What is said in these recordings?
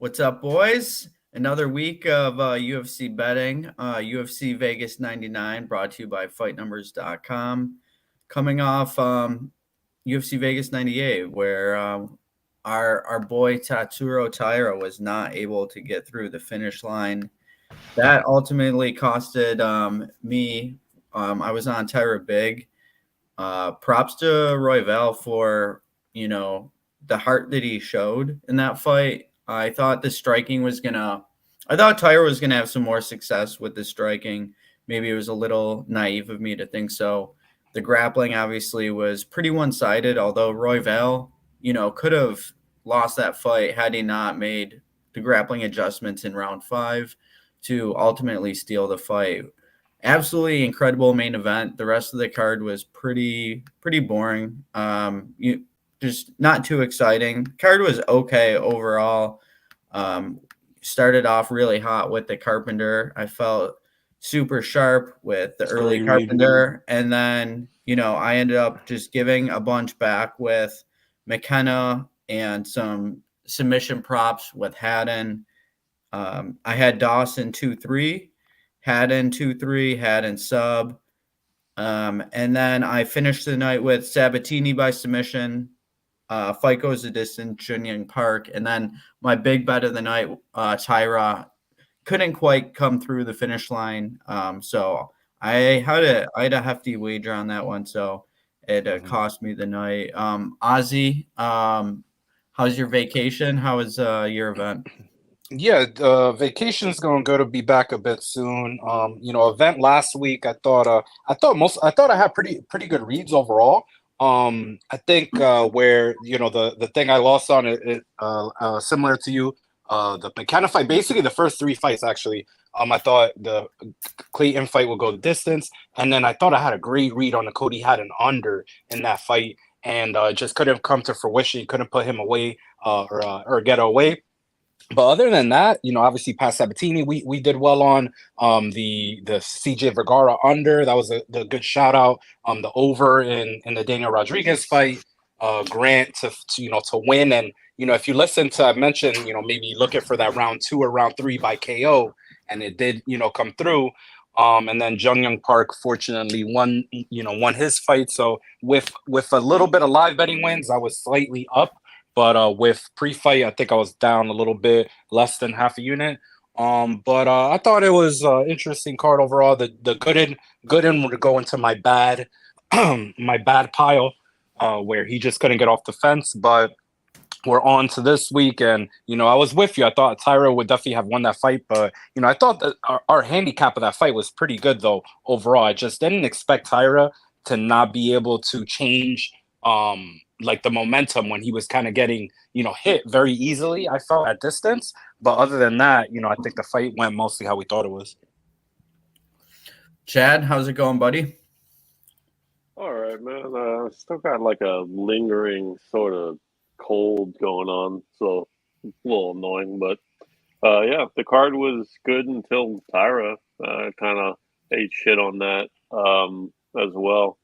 What's up, boys? Another week of UFC betting. UFC Vegas 99 brought to you by FightNumbers.com. Coming off UFC Vegas 98, where our boy Tatsuro Taira was not able to get through the finish line. That ultimately costed me. I was on Taira big. Props to Royval for, the heart that he showed in that fight. I thought Tyre was gonna have some more success with the striking. Maybe it was a little naive of me to think so. The grappling obviously was pretty one-sided, although Royval, could have lost that fight had he not made the grappling adjustments in round 5 to ultimately steal the fight. Absolutely incredible main event. The rest of the card was pretty boring. Just not too exciting. Card was okay overall. Started off really hot with the Carpenter. I felt super sharp with the early Carpenter, and then I ended up just giving a bunch back with McKenna and some submission props with Haddon. I had Dawson 2-3. Haddon 2-3, Haddon sub. And then I finished the night with Sabatini by submission. Fight goes the distance, Junyang Park. And then my big bet of the night, Tyra, couldn't quite come through the finish line. So I had a hefty wager on that one. So it cost me the night. Ozzy, how's your vacation? How was your event? Yeah, vacation's going to be back a bit soon. Event last week. I thought I had pretty good reads overall. I think where the thing I lost on it similar to you, the McKenna fight. Basically, the first 3 fights actually. I thought the Clayton fight would go the distance, and then I thought I had a great read on the Cody had an under in that fight, and just couldn't come to fruition. Couldn't put him away or get away. But other than that, obviously past Sabatini, we did well on the CJ Vergara under. That was the good shout out. The over in the Daniel Rodriguez fight, Grant to win. And if you listen to, I mentioned, maybe looking for that round 2 or round 3 by KO, and it did come through. And then Jung Park fortunately won his fight. So with a little bit of live betting wins, I was slightly up. But with pre-fight, I think I was down a little bit, less than half a unit. But I thought it was an interesting card overall. The Gooden would go into my bad my bad pile, where he just couldn't get off the fence. But we're on to this week, and I was with you. I thought Tyra would definitely have won that fight, but I thought that our handicap of that fight was pretty good though overall. I just didn't expect Tyra to not be able to change like the momentum when he was kind of getting, hit very easily, I felt at distance. But other than that, I think the fight went mostly how we thought it was. Chad, how's it going, buddy? All right, man. Still got like a lingering sort of cold going on, so it's a little annoying. But yeah, the card was good until Tyra kind of ate shit on that as well.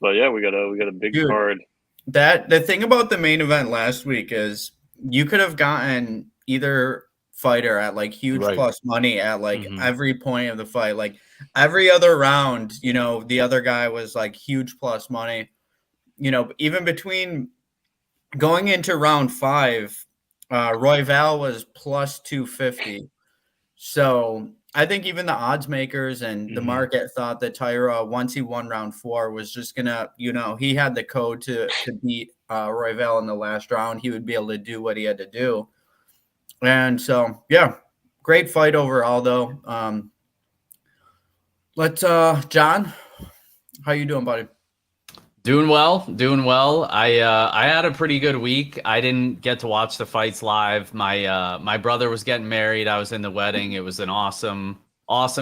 But yeah, we got a big card. The thing about the main event last week is you could have gotten either fighter at like huge plus money at like every point of the fight. Like every other round, the other guy was like huge plus money. Even between going into round 5, Royval was plus 250. So I think even the odds makers and the market thought that Tyra, once he won round 4, was just gonna, he had the code to beat Royval in the last round. He would be able to do what he had to do. And so, yeah, great fight overall, though. John, how you doing, buddy? Doing well. I had a pretty good week. I didn't get to watch the fights live. My brother was getting married. I was in the wedding. It was an awesome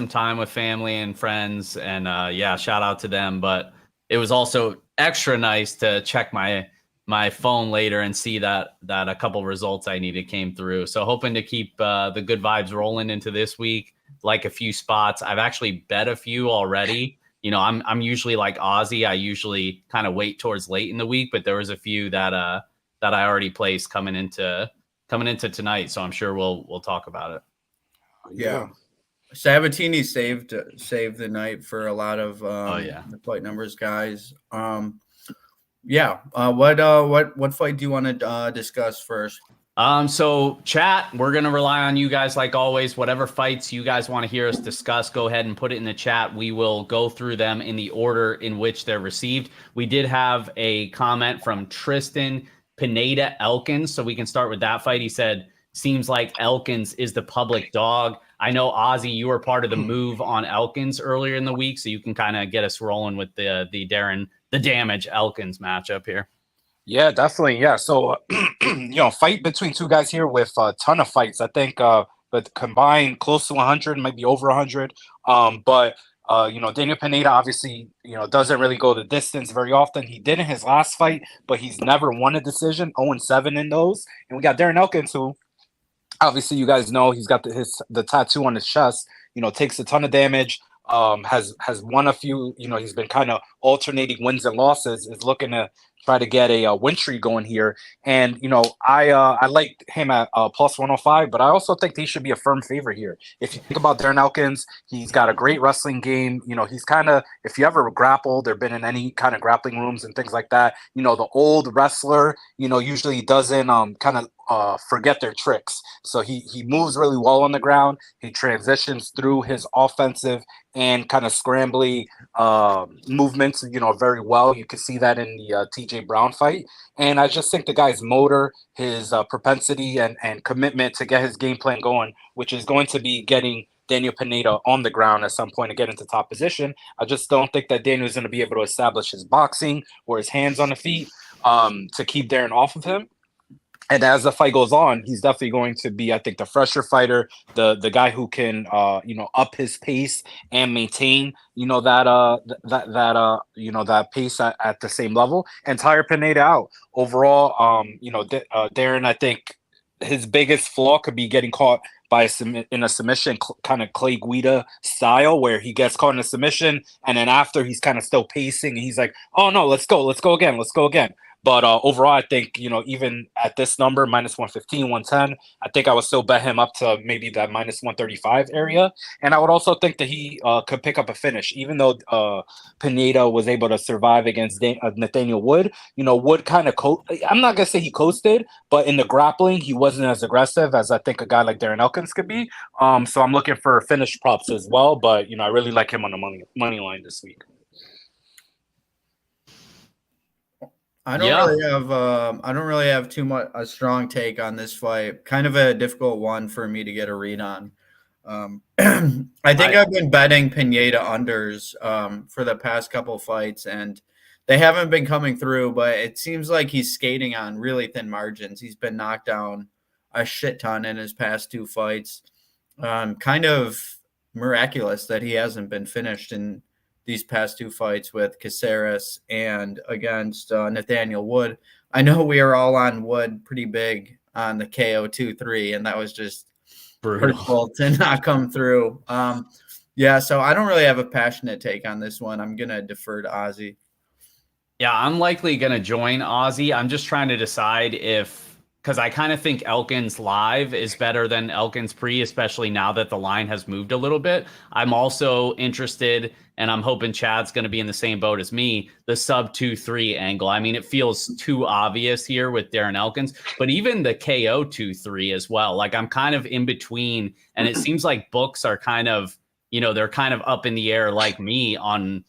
time with family and friends. And yeah, shout out to them. But it was also extra nice to check my phone later and see that a couple results I needed came through. So hoping to keep the good vibes rolling into this week. Like a few spots. I've actually bet a few already. I'm usually like Ozzy. I usually kind of wait towards late in the week, but there was a few that I already placed coming into coming into tonight. So I'm sure we'll talk about it. Yeah. Sabatini saved the night for a lot of the fight numbers guys. What fight do you want to discuss first? So chat, we're going to rely on you guys like always. Whatever fights you guys want to hear us discuss, go ahead and put it in the chat. We will go through them in the order in which they're received. We did have a comment from Tristan Pineda Elkins, so we can start with that fight. He said, seems like Elkins is the public dog. I know, Ozzy, you were part of the move on Elkins earlier in the week, so you can kind of get us rolling with the Damage Elkins matchup here. Yeah, definitely. Yeah. So, fight between two guys here with a ton of fights. I think, but combined close to 100, maybe over 100. Daniel Pineda obviously, doesn't really go the distance very often. He did in his last fight, but he's never won a decision, 0-7 in those. And we got Darren Elkins, who obviously you guys know he's got the tattoo on his chest, takes a ton of damage. Has won a few, he's been kind of alternating wins and losses, is looking to try to get a win streak going here. And, I like him at plus 105, but I also think he should be a firm favorite here. If you think about Darren Elkins, he's got a great wrestling game. He's kind of, if you ever grappled or been in any kind of grappling rooms and things like that, the old wrestler, usually doesn't forget their tricks. So he moves really well on the ground. He transitions through his offensive and kind of scrambly movements, very well. You can see that in the TJ Brown fight. And I just think the guy's motor, his propensity and commitment to get his game plan going, which is going to be getting Daniel Pineda on the ground at some point to get into top position. I just don't think that Daniel's going to be able to establish his boxing or his hands on the feet to keep Darren off of him. And as the fight goes on, he's definitely going to be, I think, the fresher fighter, the guy who can, up his pace and maintain, that pace at the same level and tire Pineda out. Overall, Darren, I think his biggest flaw could be getting caught in a submission, kind of Clay Guida style, where he gets caught in a submission, and then after he's kind of still pacing, and he's like, "Oh no, let's go again." But overall, I think, even at this number, minus 115, 110, I think I would still bet him up to maybe that minus 135 area. And I would also think that he could pick up a finish, even though Pineda was able to survive against Nathaniel Wood. Wood kind of, I'm not going to say he coasted, but in the grappling, he wasn't as aggressive as I think a guy like Darren Elkins could be. So I'm looking for finish props as well. But, I really like him on the money line this week. I don't really have too much a strong take on this fight. Kind of a difficult one for me to get a read on. I think I've been betting Pineda unders for the past couple fights, and they haven't been coming through. But it seems like he's skating on really thin margins. He's been knocked down a shit ton in his past two fights. Kind of miraculous that he hasn't been finished in these past two fights with Caceres and against Nathaniel Wood. I know we are all on Wood pretty big on the KO 2-3, and that was just hurtful to not come through. So I don't really have a passionate take on this one. I'm going to defer to Ozzy. Yeah, I'm likely going to join Ozzy. I'm just trying to decide because I kind of think Elkins live is better than Elkins pre, especially now that the line has moved a little bit. I'm also interested, and I'm hoping Chad's going to be in the same boat as me, the sub 2-3 angle. I mean, it feels too obvious here with Darren Elkins, but even the KO 2-3 as well. Like, I'm kind of in between, and it seems like books are kind of, they're kind of up in the air like me on,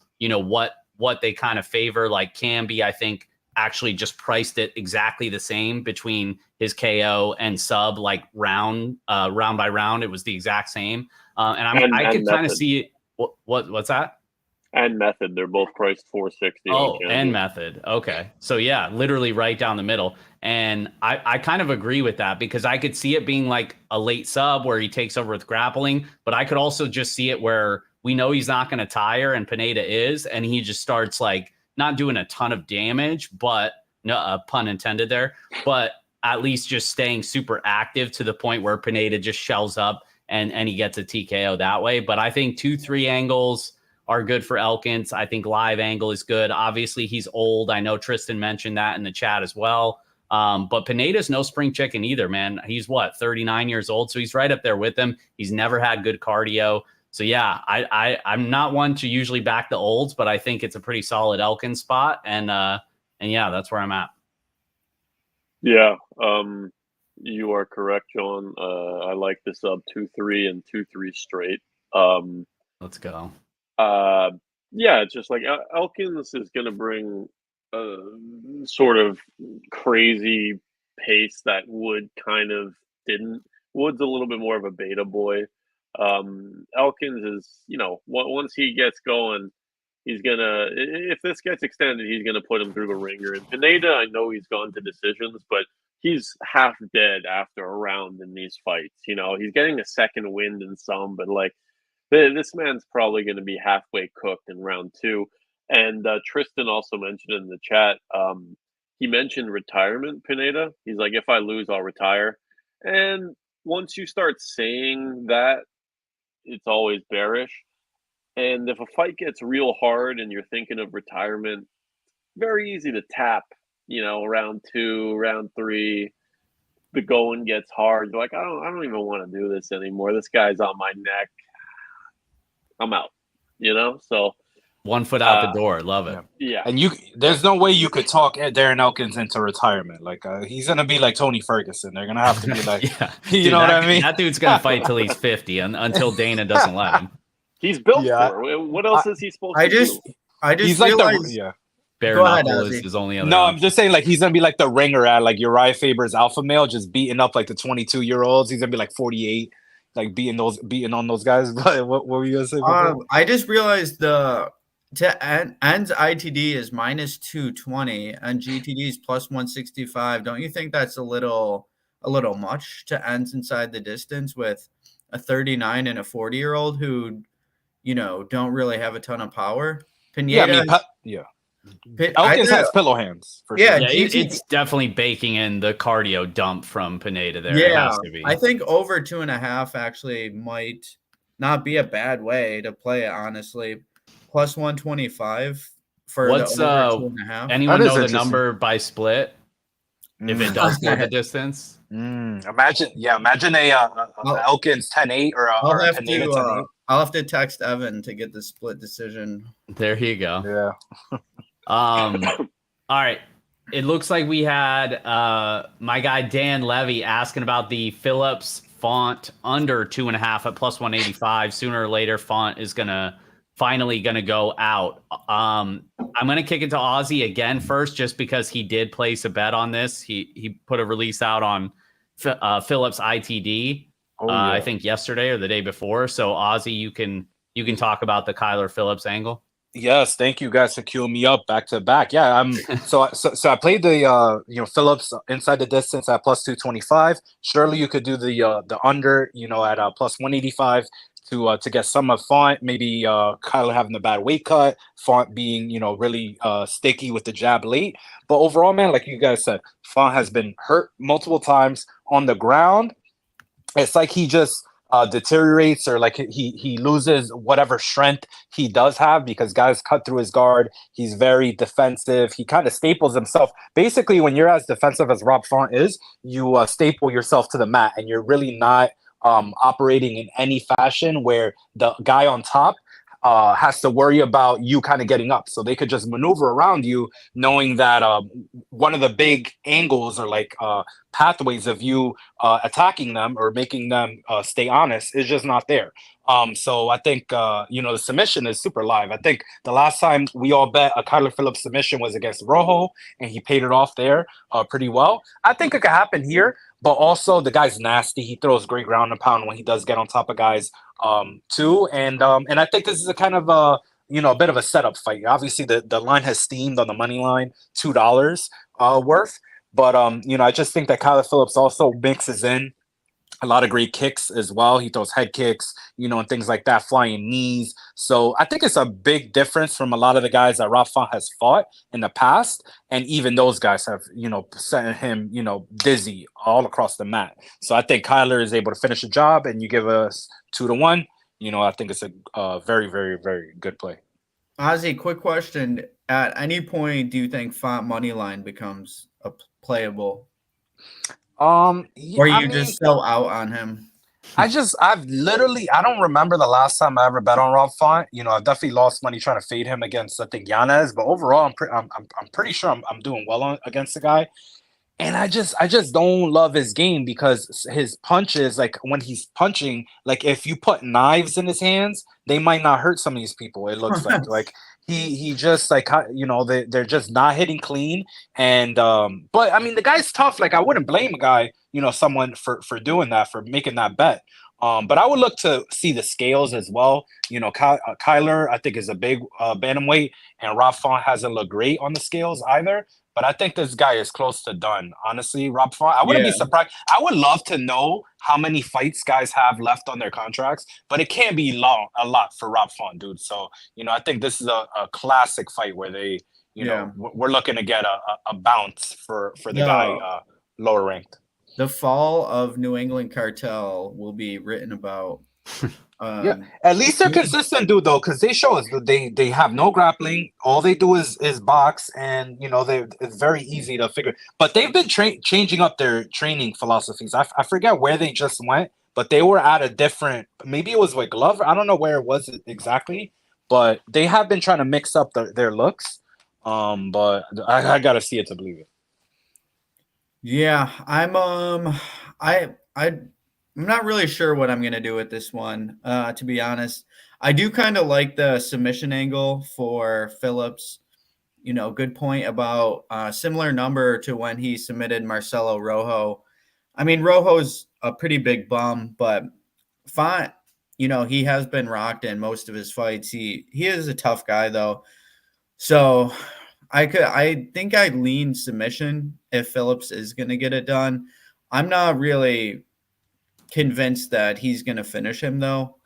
what they kind of favor. Like Camby, I think, actually just priced it exactly the same between his KO and sub, like round by round. It was the exact same. I could kind of see it. What's that? And Method. They're both priced 460. Oh, and Method. Okay. So yeah, literally right down the middle. And I kind of agree with that because I could see it being like a late sub where he takes over with grappling, but I could also just see it where we know he's not going to tire and Pineda is, and he just starts like not doing a ton of damage, but no pun intended there, but at least just staying super active to the point where Pineda just shells up and he gets a TKO that way. But I think 2-3 angles are good for Elkins. I think live angle is good. Obviously, he's old. I know Tristan mentioned that in the chat as well. But Pineda's no spring chicken either, man. He's 39 years old, so he's right up there with him. He's never had good cardio. So yeah, I'm not one to usually back the olds, but I think it's a pretty solid Elkins spot, and yeah, that's where I'm at. Yeah, you are correct, John. I like this up 2-3 and 2-3 straight. Let's go. Yeah, it's just like Elkins is going to bring a sort of crazy pace that Wood kind of didn't. Wood's a little bit more of a beta boy. Elkins is, once he gets going, he's gonna. If this gets extended, he's gonna put him through the ringer. And Pineda, I know he's gone to decisions, but he's half dead after a round in these fights. He's getting a second wind in some, but like this man's probably going to be halfway cooked in round 2. And Tristan also mentioned in the chat, he mentioned retirement, Pineda. He's like, if I lose, I'll retire. And once you start saying that, it's always bearish. And if a fight gets real hard and you're thinking of retirement, very easy to tap, round 2, round 3. The going gets hard. You're like, I don't even want to do this anymore. This guy's on my neck. I'm out, so 1 foot out the door. Love it. Yeah. And there's no way you could talk Darren Elkins into retirement. Like he's gonna be like Tony Ferguson. They're gonna have to be like, yeah. you know what I mean? That dude's gonna fight till he's 50 until Dana doesn't let him. He's built for it. What else is he supposed to do? He's like bare knuckle is his only other. No, I'm just saying like he's gonna be like the ringer at like Uriah Faber's alpha male, just beating up like the 22-year-olds. He's gonna be like 48. Like beating on those guys. But what were you gonna say? I just realized End's ITD is -220 and GTD is +165. Don't you think that's a little much to End's inside the distance with a 39 and a 40-year-old who, don't really have a ton of power? Pineda, Elkins has pillow hands for sure. Yeah, it's definitely baking in the cardio dump from Pineda there. Yeah, it has to be. I think over 2.5 actually might not be a bad way to play it, honestly. +125 for what's the over 2.5. Anyone know the number by split? If it does go the distance. Imagine a Elkins 10-8 or a Pineda 10-8. I'll have to text Evan to get the split decision. There you go. Yeah. All right. It looks like we had my guy Dan Levy asking about the Phillips font under 2.5 at +185. Sooner or later, font is finally gonna go out. I'm gonna kick it to Ozzy again first, just because he did place a bet on this. He put a release out on Phillips ITD. I think yesterday or the day before. So Ozzy, you can talk about the Kyler Phillips angle. Yes, thank you guys for queuing me up back to back. Yeah, so I played the Phillips inside the distance at +225. Surely you could do the under at +185 to get some of Font. Maybe Kyler having the bad weight cut, Font being really sticky with the jab late. But overall, man, like you guys said, Font has been hurt multiple times on the ground. It's like he just deteriorates, or like he loses whatever strength he does have, because guys cut through his guard. He's very defensive. He kind of staples himself. Basically, when you're as defensive as Rob Font is, you staple yourself to the mat, and you're really not operating in any fashion where the guy on top has to worry about you kind of getting up. So they could just maneuver around you, knowing that one of the big angles or like pathways of you attacking them or making them stay honest is just not there. So I think, the submission is super live. I think the last time we all bet a Kyler Phillips submission was against Rojo, and he paid it off there pretty well. I think it could happen here, but also the guy's nasty. He throws great ground and pound when he does get on top of guys too. And I think this is a kind of a bit of a setup fight. Obviously, the line has steamed on the money line, $2 worth. But I just think that Kyler Phillips also mixes in a lot of great kicks as well. He throws head kicks, and things like that, flying knees. So I think it's a big difference from a lot of the guys that Rob Font has fought in the past. And even those guys have, sent him, dizzy all across the mat. So I think Kyler is able to finish the job, and you give us 2-1. I think it's a very, very, very good play. Ozzy, quick question. At any point, do you think Font money line becomes playable? Yeah, Or I you mean, just so out on him? I don't remember the last time I ever bet on Rob Font. I've definitely lost money trying to fade him against, I think, Yanez, but overall, I'm pretty sure I'm doing well against the guy. And I just don't love his game because his punches, like when he's punching, like if you put knives in his hands, they might not hurt some of these people. It looks like he just like they're just not hitting clean. And but I mean the guy's tough. Like I wouldn't blame a guy, someone for doing that, for making that bet. But I would look to see the scales as well. Kyler, I think, is a big bantamweight, and Rob Font hasn't looked great on the scales either. But I think this guy is close to done. Honestly, Rob Font, I wouldn't be Yeah. surprised. I would love to know how many fights guys have left on their contracts, but it can't be a lot for Rob Font, dude. So, I think this is a classic fight where they, Yeah. we're looking to get a bounce for the No. guy lower ranked. The fall of New England Cartel will be written about. Yeah, at least they're consistent, dude. Though, because they show us that they have no grappling. All they do is box, and it's very easy to figure. But they've been changing up their training philosophies. I forget where they just went, but they were at a different. Maybe it was with Glover. I don't know where it was exactly, but they have been trying to mix up their looks. But I gotta see it to believe it. Yeah, I'm not really sure what I'm gonna do with this one, to be honest. I do kind of like the submission angle for Phillips. Good point about similar number to when he submitted Marcelo Rojo. I mean, Rojo's a pretty big bum, but fine. He has been rocked in most of his fights. He is a tough guy though. So I think I'd lean submission if Phillips is gonna get it done. I'm not really convinced that he's going to finish him, though.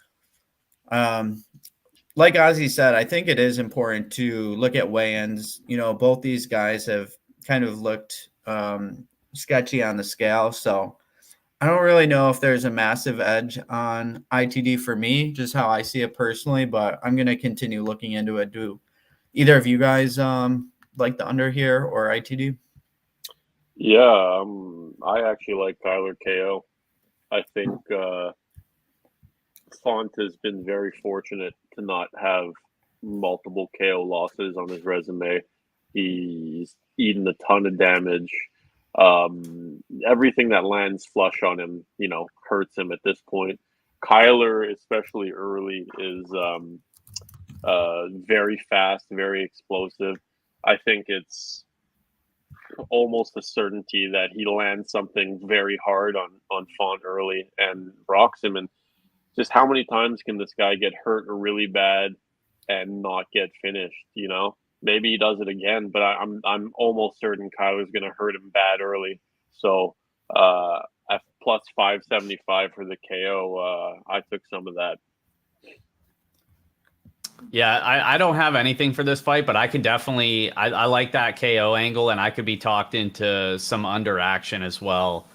Like Ozzy said, I think it is important to look at weigh-ins. Both these guys have kind of looked sketchy on the scale, so I don't really know if there's a massive edge on ITD for me, just how I see it personally, but I'm going to continue looking into it. Do either of you guys like the under here or ITD? Yeah, I actually like Kyler KO. I think Font has been very fortunate to not have multiple KO losses on his resume. He's eaten a ton of damage. Everything that lands flush on him, hurts him at this point. Kyler, especially early, is very fast, very explosive. I think it's almost a certainty that he lands something very hard on Font early and rocks him. And just how many times can this guy get hurt really bad and not get finished? Maybe he does it again, but I'm almost certain Kyler's going to hurt him bad early. So at plus 575 for the KO, I took some of that. Yeah, I don't have anything for this fight, but I could definitely I like that KO angle, and I could be talked into some under action as well.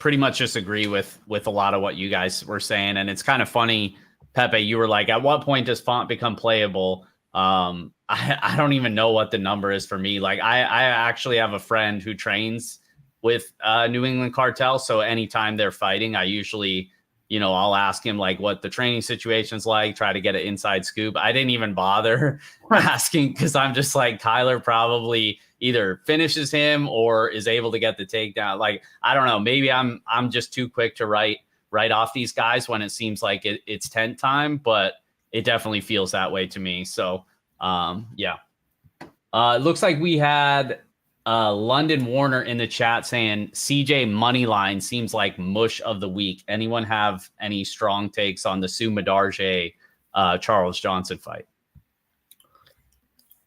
Pretty much just agree with a lot of what you guys were saying, and it's kind of funny, Pepe. You were like, at what point does Font become playable? I don't even know what the number is for me. Like I actually have a friend who trains with New England Cartel, so anytime they're fighting, I usually, I'll ask him like what the training situation's like, try to get an inside scoop. I didn't even bother asking because I'm just like, Kyler probably either finishes him or is able to get the takedown. Like, I don't know, maybe I'm just too quick to write off these guys when it seems like it's tent time, but it definitely feels that way to me. So yeah. It looks like we had London Warner in the chat saying CJ money line seems like mush of the week. Anyone have any strong takes on the Sue Madarje Charles Johnson fight?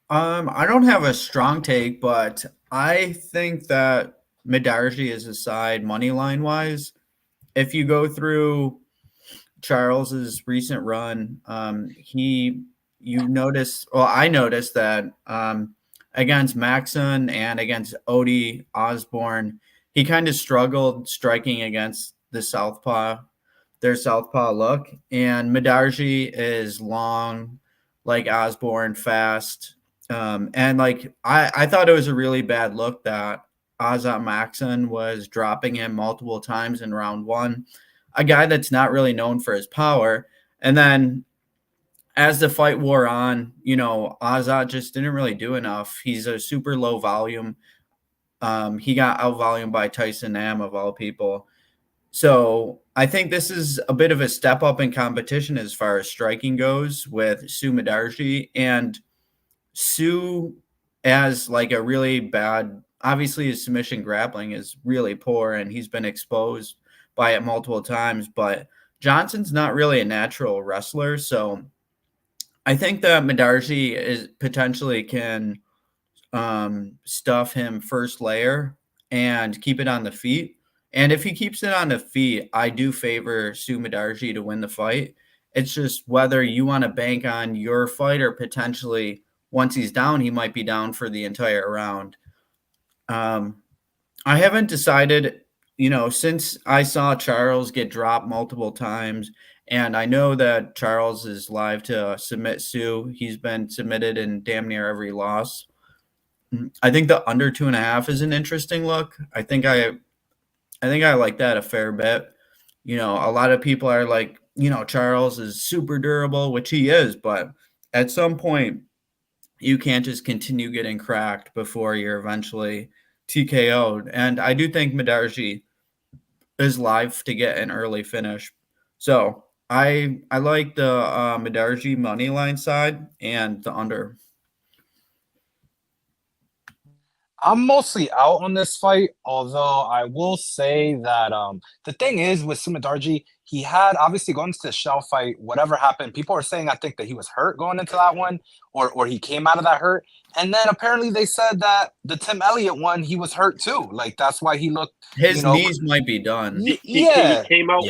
I don't have a strong take, but I think that Madarji is a side money line wise. If you go through Charles's recent run, I noticed that against Maxon and against Odie Osborne, he kind of struggled striking against their southpaw look. And Madarji is long, like Osborne, fast, And like I thought it was a really bad look that Azat Maxon was dropping him multiple times in round one, a guy that's not really known for his power. And then as the fight wore on, Azat just didn't really do enough. He's a super low volume. He got out volume by Tyson Nam of all people. So I think this is a bit of a step up in competition as far as striking goes with Sue Madarji. And Sue has like a really bad, obviously his submission grappling is really poor and he's been exposed by it multiple times, but Johnson's not really a natural wrestler. So I think that Madarji is potentially can stuff him first layer and keep it on the feet. And if he keeps it on the feet, I do favor Sue Madarji to win the fight. It's just whether you want to bank on your fight or potentially once he's down, he might be down for the entire round. I haven't decided, since I saw Charles get dropped multiple times, and I know that Charles is live to submit Sue. He's been submitted in damn near every loss. I think the under 2.5 is an interesting look. I think I like that a fair bit. A lot of people are like, Charles is super durable, which he is, but at some point you can't just continue getting cracked before you're eventually TKO'd. And I do think Madarji is live to get an early finish. So I like the Madarji money line side and the under. I'm mostly out on this fight, although I will say that the thing is with Sumadarji, he had obviously going into the shell fight, whatever happened, people are saying I think that he was hurt going into that one, or he came out of that hurt. And then apparently they said that the Tim Elliott one, he was hurt too. Like that's why he looked his knees might be done. He came out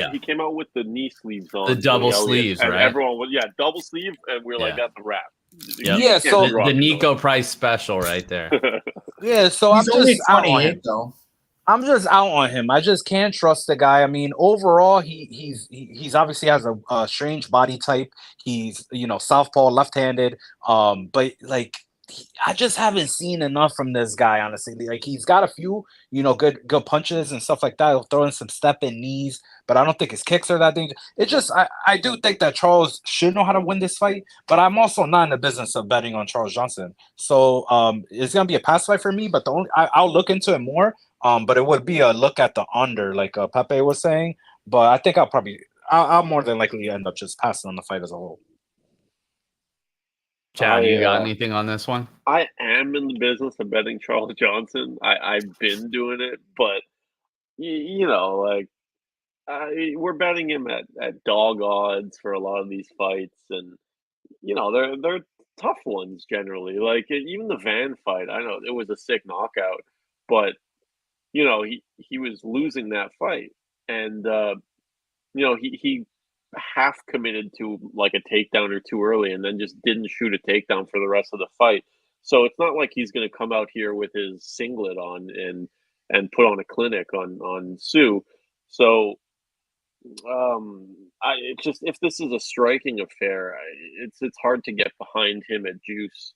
with the knee sleeves on. The double sleeves, and right? Everyone was double sleeve, and we're like, that's a wrap. Yep. Yeah, so the Nico Price special right there. Yeah, so He's I'm only just out on 28 him. though. I'm just out on him. I just can't trust the guy. I mean, overall, he's obviously has a strange body type. He's southpaw, left-handed. But like I just haven't seen enough from this guy, honestly. Like he's got a few, good punches and stuff like that. He'll throw in some step-in knees, but I don't think his kicks are that dangerous. It just I do think that Charles should know how to win this fight, but I'm also not in the business of betting on Charles Johnson. So it's gonna be a pass fight for me, but I'll look into it more. But it would be a look at the under, like Pepe was saying. But I think I'll more than likely end up just passing on the fight as a whole. Chad, you got anything on this one? I am in the business of betting Charles Johnson. I've been doing it, but we're betting him at dog odds for a lot of these fights, and they're tough ones generally. Like even the Van fight, I know it was a sick knockout, but he was losing that fight, and he half committed to like a takedown or two early, and then just didn't shoot a takedown for the rest of the fight. So it's not like he's going to come out here with his singlet on and put on a clinic on Sue. So it's just if this is a striking affair, it's hard to get behind him at juice.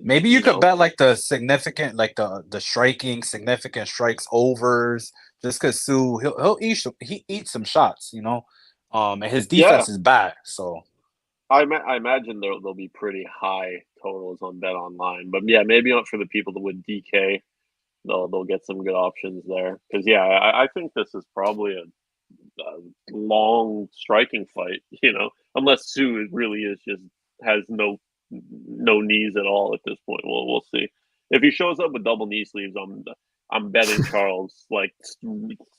Maybe you could bet like the significant, like the striking significant strikes overs, just because Sue he'll eat some shots, and his defense is bad. So I imagine there'll be pretty high totals on Bet Online, but yeah, maybe not for the people that would DK. They'll get some good options there because I think this is probably a long striking fight. Unless Sue really has no knees at all at this point. We'll see. If he shows up with double knee sleeves, I'm betting Charles like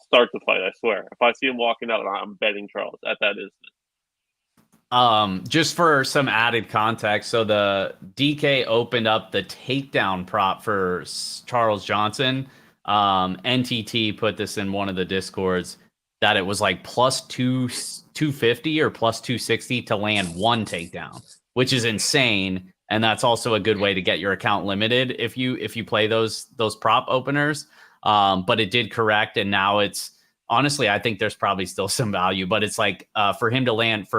start the fight. I swear. If I see him walking out, I'm betting Charles at that instant. Just for some added context, so the DK opened up the takedown prop for Charles Johnson. NTT put this in one of the discords that it was like plus 250 or plus 260 to land one takedown, which is insane. And that's also a good way to get your account limited if you play those prop openers. But it did correct, and now it's honestly, I think there's probably still some value, but it's like for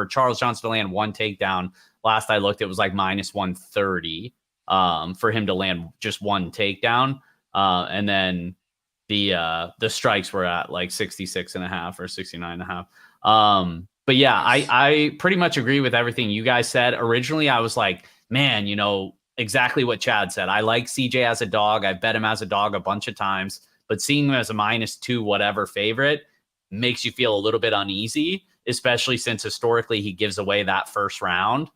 Charles Johnson to land one takedown, last I looked, it was like minus 130. for him to land just one takedown. And then the strikes were at like 66.5 or 69.5. But yeah, I pretty much agree with everything you guys said. Originally, I was like, man, exactly what Chad said. I like CJ as a dog. I bet him as a dog a bunch of times, but seeing him as a -2 whatever favorite makes you feel a little bit uneasy, especially since historically he gives away that first round.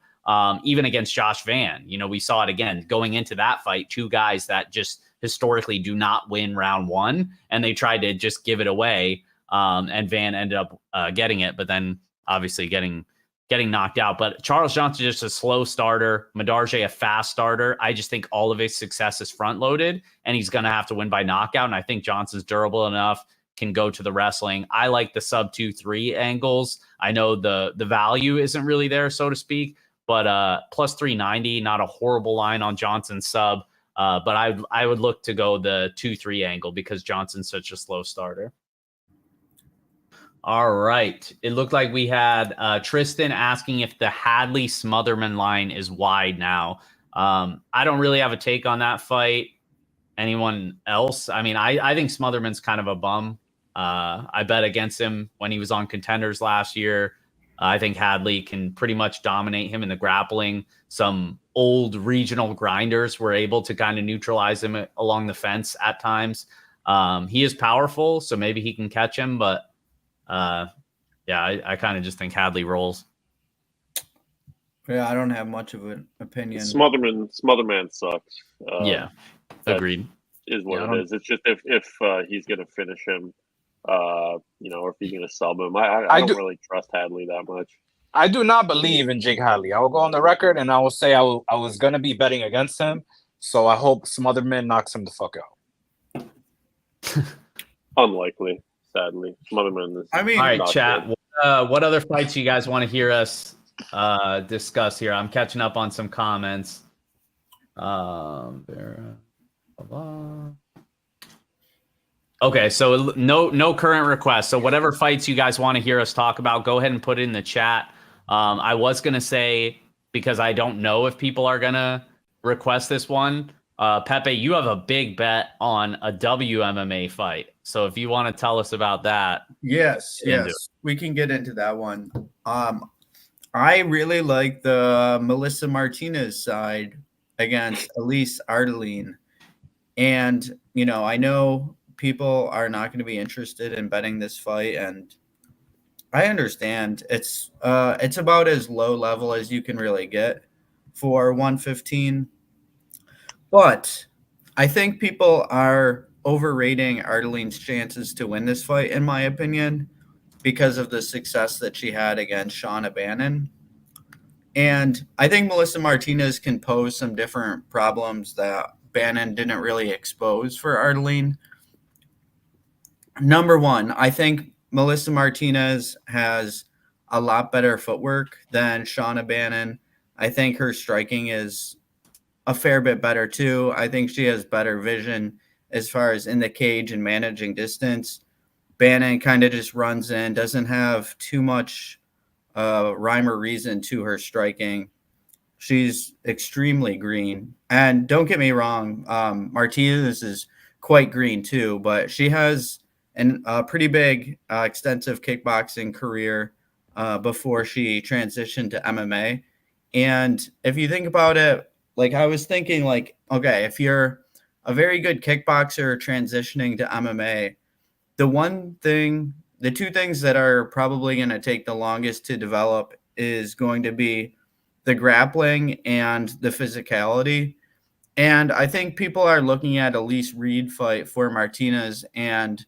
Even against Josh Van, we saw it again going into that fight, two guys that just historically do not win round one, and they tried to just give it away. And Van ended up getting it, but then obviously getting knocked out. But Charles Johnson just a slow starter, Madari a fast starter. I just think all of his success is front loaded, and he's going to have to win by knockout. And I think Johnson's durable enough, can go to the wrestling. I like the sub 2-3 angles. I know the value isn't really there, so to speak, but plus 390, not a horrible line on Johnson's sub. But I would look to go the 2-3 angle because Johnson's such a slow starter. All right. It looked like we had Tristan asking if the Hadley Smotherman line is wide now. I don't really have a take on that fight. Anyone else? I mean, I think Smotherman's kind of a bum. I bet against him when he was on Contenders last year. I think Hadley can pretty much dominate him in the grappling. Some old regional grinders were able to kind of neutralize him along the fence at times. He is powerful, so maybe he can catch him, but I kind of just think Hadley rolls. Yeah, I don't have much of an opinion. Smotherman sucks. Yeah, agreed. Is what it is. It's just if he's going to finish him, or if he's going to sub him. I don't really trust Hadley that much. I do not believe in Jake Hadley. I will go on the record and I will say I was going to be betting against him. So I hope Smotherman knocks him the fuck out. Unlikely, sadly. Smotherman is. All right, chat. What other fights you guys want to hear us discuss here? I'm catching up on some comments. Okay, so no current requests. So whatever fights you guys want to hear us talk about, go ahead and put it in the chat. I was gonna say, because I don't know if people are gonna request this one. Pepe, you have a big bet on a WMMA fight. So if you want to tell us about that. Yes, we can get into that one. I really like the Melissa Martinez side against Elise Ardeline. And, I know people are not going to be interested in betting this fight, and I understand. It's about as low level as you can really get for 115. But I think people are overrating Ardeline's chances to win this fight, in my opinion, because of the success that she had against Shauna Bannon. And I think Melissa Martinez can pose some different problems that Bannon didn't really expose for Ardeline. Number one, I think Melissa Martinez has a lot better footwork than Shauna Bannon. I think her striking is a fair bit better too. I think she has better vision as far as in the cage and managing distance. Bannon kind of just runs in, doesn't have too much rhyme or reason to her striking. She's extremely green. And don't get me wrong, Martinez is quite green too, but she has a pretty big, extensive kickboxing career before she transitioned to MMA. And if you think about it, I was thinking okay, if you're a very good kickboxer transitioning to MMA, the two things that are probably going to take the longest to develop is going to be the grappling and the physicality. And I think people are looking at Elise Reed fight for Martinez and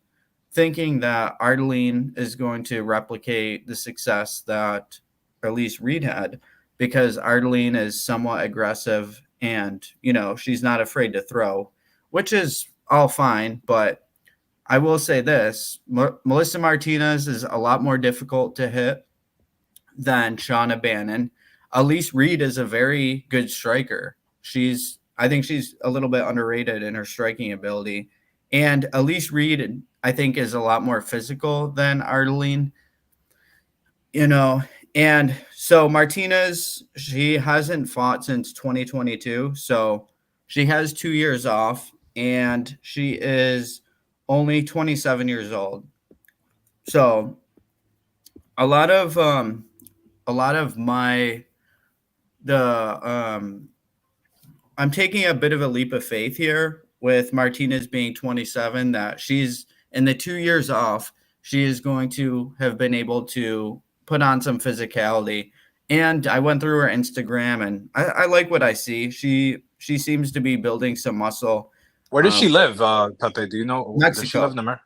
thinking that Ardeline is going to replicate the success that Elise Reed had, because Ardeline is somewhat aggressive and, she's not afraid to throw, which is all fine. But I will say this, Melissa Martinez is a lot more difficult to hit than Shauna Bannon. Elise Reed is a very good striker. I think she's a little bit underrated in her striking ability. And Elise Reed, I think, is a lot more physical than Ardeline. And so Martinez, she hasn't fought since 2022. So she has 2 years off, and she is only 27 years old. So a lot of my the I'm taking a bit of a leap of faith here with Martinez being 27, that she's in the 2 years off, she is going to have been able to put on some physicality. And I went through her Instagram, and I like what I see. She seems to be building some muscle. Where does she live, Pepe? Do you know? Does she live Mexico.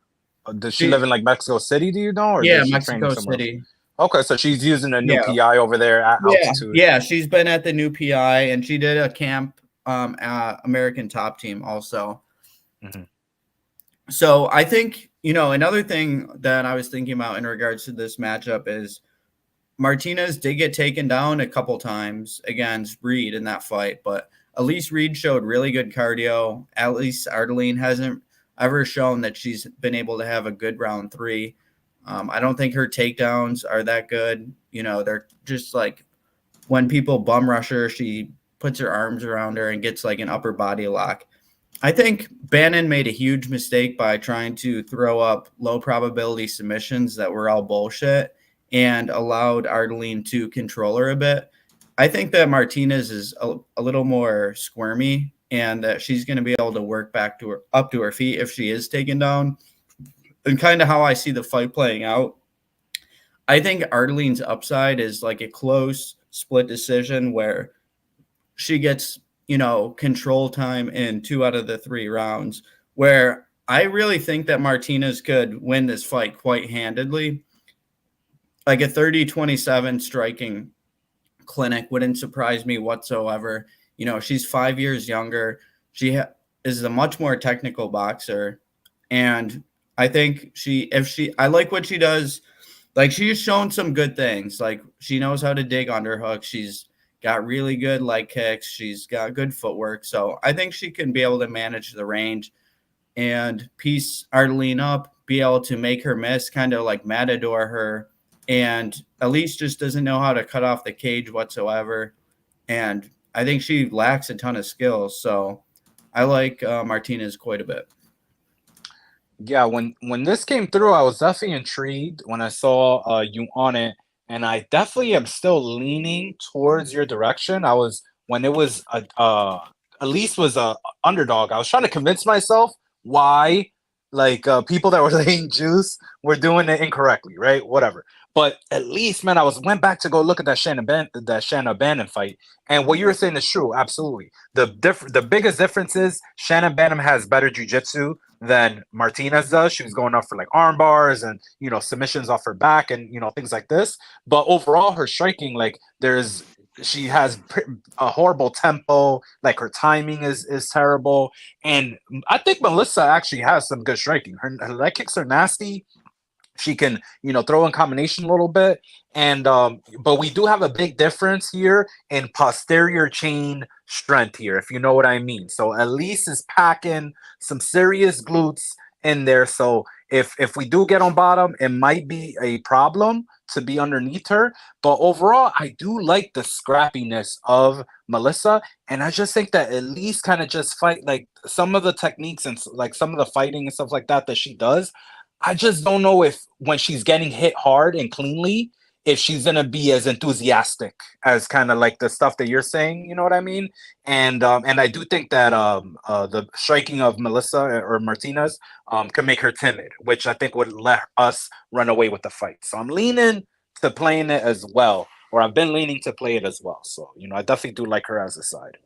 Does she live in like Mexico City? Do you know, or Yeah, does she training Mexico somewhere else? City. Okay, so she's using a new Yeah. PI over there at altitude. Yeah, she's been at the new PI, and she did a camp at American Top Team also. Mm-hmm. So I think, another thing that I was thinking about in regards to this matchup is Martinez did get taken down a couple times against Reed in that fight, but at least Reed showed really good cardio. At least Ellene hasn't ever shown that she's been able to have a good round 3. I don't think her takedowns are that good. They're just like when people bum rush her, she puts her arms around her and gets like an upper body lock. I think Bannon made a huge mistake by trying to throw up low probability submissions that were all bullshit and allowed Ellene to control her a bit. I think that Martinez is a little more squirmy, and that she's going to be able to work up to her feet if she is taken down. And kind of how I see the fight playing out, I think Elleni's upside is like a close split decision where she gets, control time in 2 out of the 3 rounds, where I really think that Martinez could win this fight quite handedly. Like a 30-27 striking clinic wouldn't surprise me whatsoever. She's 5 years younger. She is a much more technical boxer, and I think I like what she does. Like, she's shown some good things. Like, she knows how to dig underhooks. She's got really good leg kicks. She's got good footwork. So I think she can be able to manage the range and piece Ellene up, be able to make her miss, kind of like Matador her. And Elise just doesn't know how to cut off the cage whatsoever. And I think she lacks a ton of skills. So I like Martinez quite a bit. Yeah, when this came through, I was definitely intrigued when I saw you on it, and I definitely am still leaning towards your direction. I was when it was Elise was a underdog. I was trying to convince myself why, like people that were laying juice were doing it incorrectly, right? Whatever. But at least, man, went back to go look at that Shannon Bannon fight, and what you were saying is true. Absolutely, the biggest difference is Shannon Bannon has better jiu-jitsu than Martinez does. She was going up for like arm bars and submissions off her back and things like this. But overall, her striking, like she has a horrible tempo. Like her timing is terrible, and I think Melissa actually has some good striking. Her leg kicks are nasty. She can, throw in combination a little bit. And but we do have a big difference here in posterior chain strength here, if you know what I mean. So Elise is packing some serious glutes in there. So if we do get on bottom, it might be a problem to be underneath her. But overall, I do like the scrappiness of Melissa. And I just think that Elise kind of just fight like some of the techniques and like some of the fighting and stuff like that she does. I just don't know if when she's getting hit hard and cleanly, if she's going to be as enthusiastic as kind of like the stuff that you're saying, you know what I mean? And I do think that the striking of Melissa or Martinez can make her timid, which I think would let us run away with the fight. So I'm leaning to playing it as well, or I've been leaning to play it as well. So, I definitely do like her as a side.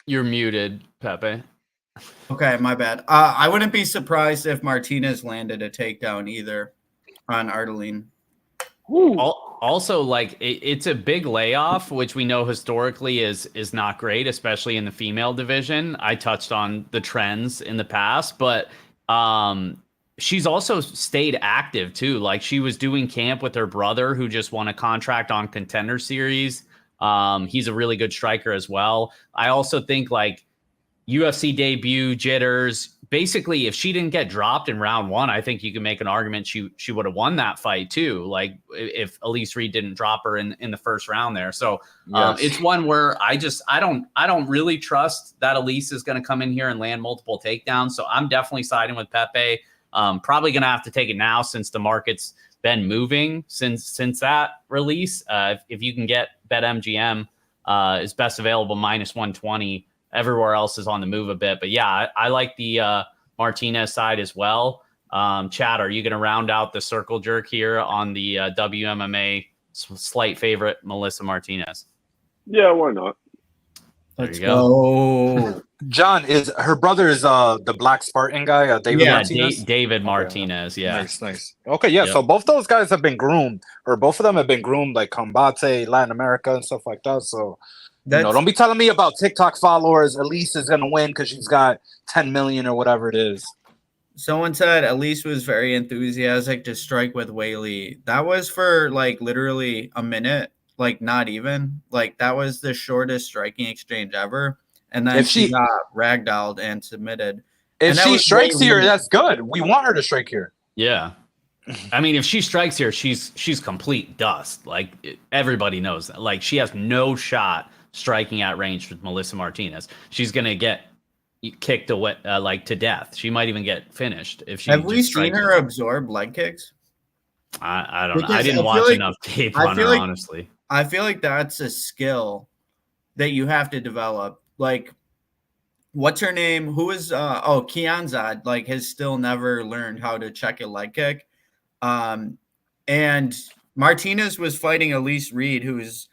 You're muted, Pepe. Okay, my bad. I wouldn't be surprised if Martinez landed a takedown either on Ellene. Also, like it's a big layoff, which we know historically is not great, especially in the female division. I touched on the trends in the past, but she's also stayed active too. Like she was doing camp with her brother, who just won a contract on Contender Series. He's a really good striker as well. I also think like UFC debut jitters, basically, if she didn't get dropped in round 1, I think you can make an argument she would have won that fight too. Like if Elise Reed didn't drop her in the first round there. So it's one where I don't really trust that Elise is going to come in here and land multiple takedowns. So I'm definitely siding with Pepe. Probably going to have to take it now since the market's been moving since that release. If you can get BetMGM is best available -120. Everywhere else is on the move a bit. But yeah, I like the Martinez side as well. Chad, are you going to round out the circle jerk here on the WMMA slight favorite, Melissa Martinez? Yeah, why not? Let's go. John, is her brother is the Black Spartan guy, David Martinez? David Martinez, yeah. Nice. Okay, yeah, so both those guys have been groomed, or both of them have been groomed like Combate, Latin America, and stuff like that. So, don't be telling me about TikTok followers. Elise is going to win because she's got 10 million or whatever it is. Someone said Elise was very enthusiastic to strike with Weili. That was for like literally a minute, like not even. Like that was the shortest striking exchange ever. And then she got ragdolled and submitted. If she strikes here, that's good. We want her to strike here. Yeah. I mean, if she strikes here, she's complete dust. Like everybody knows that. Like she has no shot striking at range with Melissa Martinez. She's gonna get kicked away like to death. She might even get finished if she. Have we seen her absorb leg kicks? I don't know. I didn't watch enough tape on her, honestly. I feel like that's a skill that you have to develop. Like, what's her name? Who is Kianzad? Like, has still never learned how to check a leg kick. And Martinez was fighting Elise Reed, who's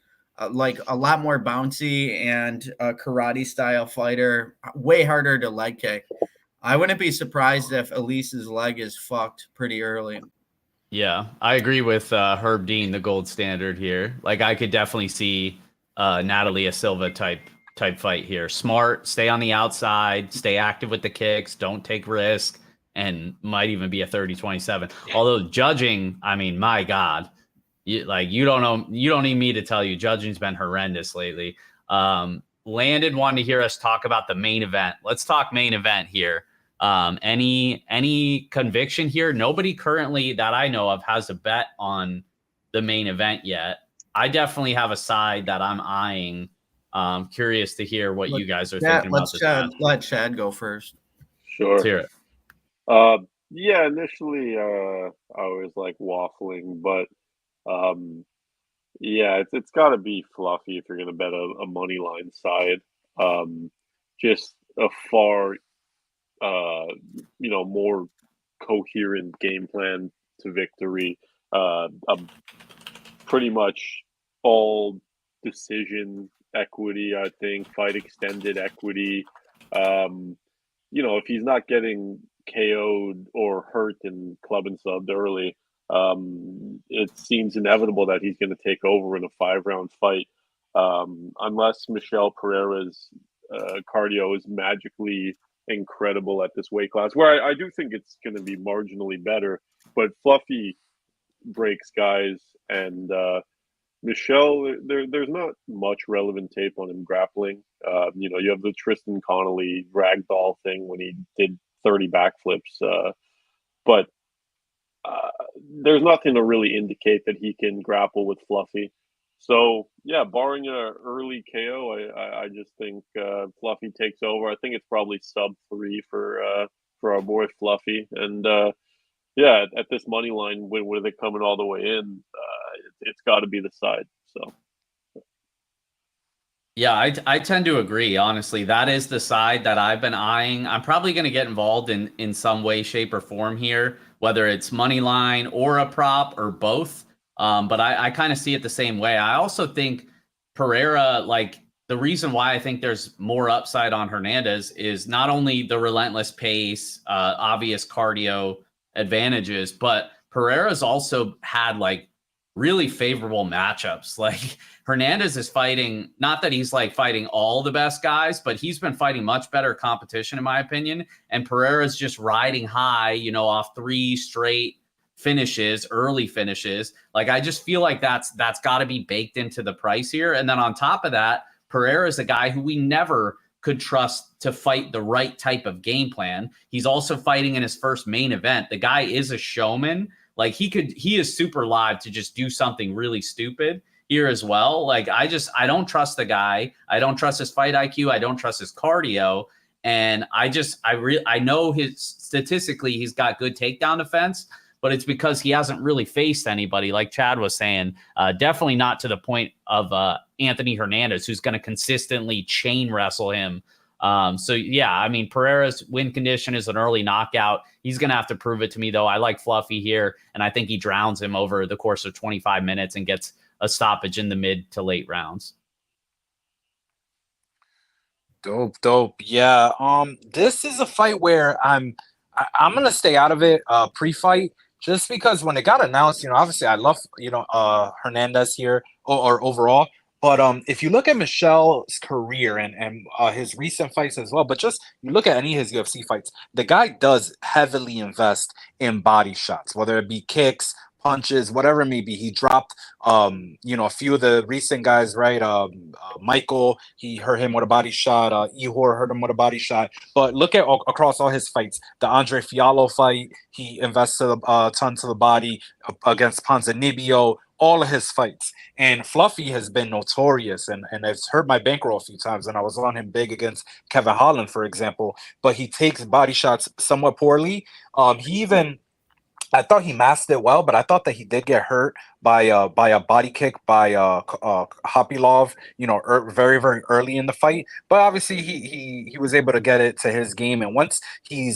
like a lot more bouncy and a karate style fighter, way harder to leg kick. I wouldn't be surprised if Elise's leg is fucked pretty early. Yeah, I agree with Herb Dean, the gold standard here. Like I could definitely see Natalia Silva type fight here. Smart, stay on the outside, stay active with the kicks, don't take risk, and might even be a 30-27. Although judging, I mean, my God. You don't need me to tell you judging's been horrendous lately. Landon wanted to hear us talk about the main event. Let's talk main event here. Any conviction here? Nobody currently that I know of has a bet on the main event yet. I definitely have a side that I'm eyeing. Curious to hear what you guys are thinking about this. Let Chad go first. Sure. Let's hear it. Yeah, initially I was like waffling, but yeah, it's got to be Fluffy if you're going to bet a money line side. Just a far, more coherent game plan to victory. Pretty much all decision equity, I think, fight extended equity. If he's not getting KO'd or hurt in club and subbed early, it seems inevitable that he's going to take over in a 5-round fight, unless Michelle Pereira's cardio is magically incredible at this weight class, where I do think it's going to be marginally better. But Fluffy breaks guys, and Michelle, there's not much relevant tape on him grappling. You have the Tristan Connolly ragdoll thing when he did 30 backflips, but there's nothing to really indicate that he can grapple with Fluffy. So yeah, barring a early KO, I just think Fluffy takes over. I think it's probably sub 3 for our boy Fluffy, and yeah, at this money line with it coming all the way in, it's got to be the side. So. Yeah, I tend to agree. Honestly, that is the side that I've been eyeing. I'm probably going to get involved in some way, shape, or form here, whether it's money line or a prop or both. But I kind of see it the same way. I also think Pereira, like the reason why I think there's more upside on Hernandez is not only the relentless pace, obvious cardio advantages, but Pereira's also had like really favorable matchups. Like Hernandez is fighting, not that he's like fighting all the best guys, but he's been fighting much better competition in my opinion. And Pereira's just riding high, off 3 straight finishes, early finishes. Like I just feel like that's got to be baked into the price here. And then on top of that, Pereira is a guy who we never could trust to fight the right type of game plan. He's also fighting in his first main event. The guy is a showman. Like he is super live to just do something really stupid here as well. Like I don't trust the guy. I don't trust his fight IQ. I don't trust his cardio. And I know statistically he's got good takedown defense, but it's because he hasn't really faced anybody, like Chad was saying. Definitely not to the point of Anthony Hernandez, who's going to consistently chain wrestle him. So yeah, I mean, Pereira's win condition is an early knockout. He's going to have to prove it to me, though. I like Fluffy here, and I think he drowns him over the course of 25 minutes and gets a stoppage in the mid to late rounds. Dope. Yeah. This is a fight where I'm gonna stay out of it pre-fight, just because when it got announced, obviously I love Hernandez here or overall. But if you look at Michel's career and his recent fights as well, but just you look at any of his UFC fights, the guy does heavily invest in body shots, whether it be kicks, punches, whatever it may be. He dropped, a few of the recent guys, right? Michael, he hurt him with a body shot. Ihor hurt him with a body shot. But look at across all his fights. The Andre Fiallo fight, he invested a ton to the body against Ponzinibbio. All of his fights. And Fluffy has been notorious, and it's hurt my bankroll a few times, and I was on him big against Kevin Holland, for example. But he takes body shots somewhat poorly. I thought he masked it well, but I thought that he did get hurt by a body kick by Hopilov, very, very early in the fight. But obviously he was able to get it to his game. And once he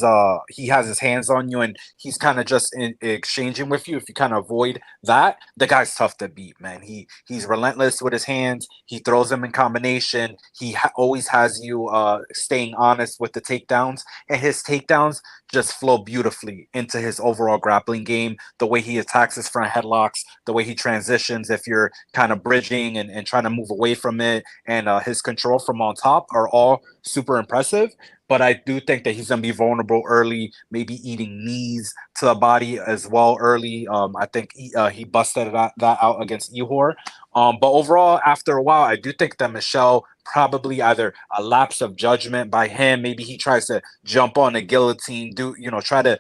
has his hands on you and he's kind of just exchanging with you, if you kind of avoid that, the guy's tough to beat, man. He's relentless with his hands. He throws them in combination. He always has you staying honest with the takedowns, and his takedowns just flow beautifully into his overall grappling game. The way he attacks his front headlocks, the way he transitions if you're kind of bridging and trying to move away from it, and his control from on top are all super impressive. But I do think that he's going to be vulnerable early, maybe eating knees to the body as well early. I think he busted that out against Ihor. But overall, after a while, I do think that Michel probably either a lapse of judgment by him. Maybe he tries to jump on a guillotine, try to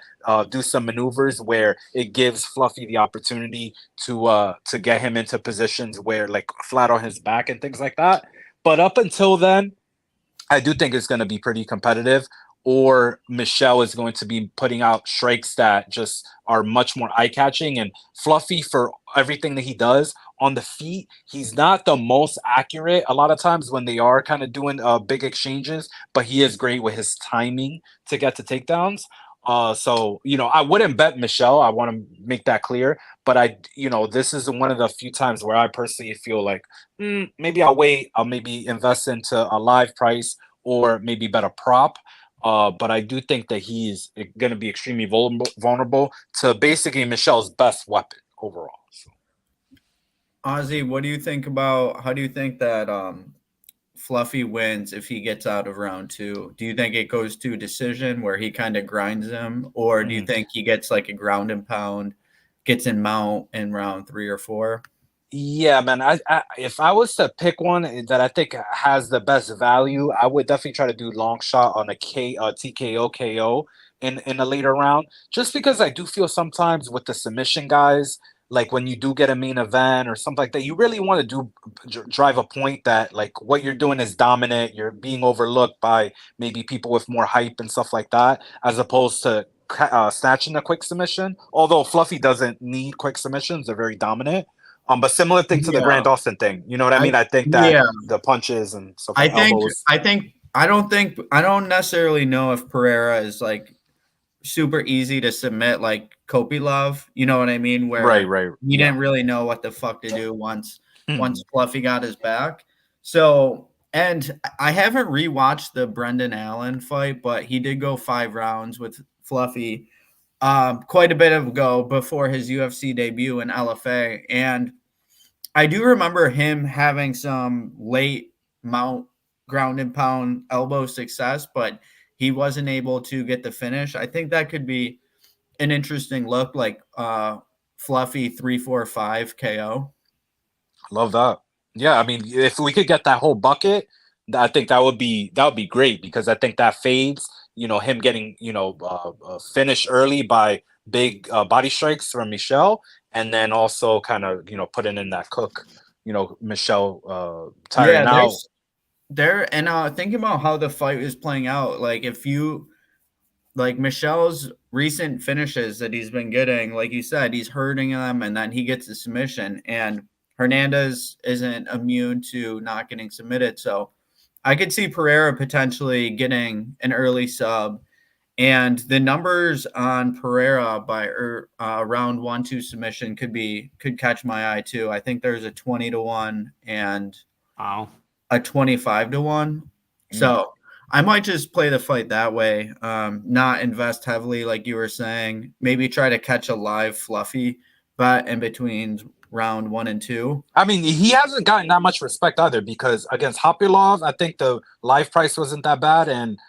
do some maneuvers where it gives Fluffy the opportunity to get him into positions where, like, flat on his back and things like that. But up until then, I do think it's going to be pretty competitive, or Michel is going to be putting out strikes that just are much more eye-catching. And Fluffy, for everything that he does on the feet, he's not the most accurate a lot of times when they are kind of doing big exchanges, but he is great with his timing to get to takedowns. So, I wouldn't bet Michel. I want to make that clear. But this is one of the few times where I personally feel like maybe I'll wait. I'll maybe invest into a live price or maybe bet a prop. But I do think that he's going to be extremely vulnerable to basically Michel's best weapon overall. So. Ozzy, how do you think that Fluffy wins if he gets out of round 2? Do you think it goes to a decision where he kind of grinds him, or do you think he gets like a ground and pound, gets in mount in round 3 or 4? Yeah, man. I if I was to pick one that I think has the best value, I would definitely try to do long shot on a TKO KO in a later round, just because I do feel sometimes with the submission guys, like when you do get a main event or something like that, you really want to drive a point that, like, what you're doing is dominant. You're being overlooked by maybe people with more hype and stuff like that, as opposed to snatching a quick submission. Although Fluffy doesn't need quick submissions, they're very dominant. But similar thing to the Grant Dawson thing. You know what I mean? I think that the punches and stuff like elbows. I don't necessarily know if Pereira is like super easy to submit like Kopilov, you know what I mean? Where right. He didn't really know what the fuck to do once Fluffy got his back. So, and I haven't rewatched the Brendan Allen fight, but he did go 5 rounds with Fluffy quite a bit ago before his UFC debut in LFA. And I do remember him having some late mount ground and pound elbow success, but he wasn't able to get the finish. I think that could be an interesting look, like Fluffy 3-4-5 KO. Love that. Yeah, I mean, if we could get that whole bucket, I think that would be great because I think that fades, him getting, finished early by big body strikes from Michelle, and then also kind of, putting in that cook, Michelle tiring Yeah, out. thinking about how the fight is playing out, like if you like Michelle's recent finishes that he's been getting, like you said, he's hurting them and then he gets the submission, and Hernandez isn't immune to not getting submitted. So I could see Pereira potentially getting an early sub, and the numbers on Pereira by round 1-2 submission could catch my eye too. I think there's a 20-1 and Wow. a 25-1. So I might just play the fight that way, not invest heavily like you were saying. Maybe try to catch a live fluffy bet in between round 1 and 2. I mean, he hasn't gotten that much respect either because against Hopilov, I think the live price wasn't that bad, and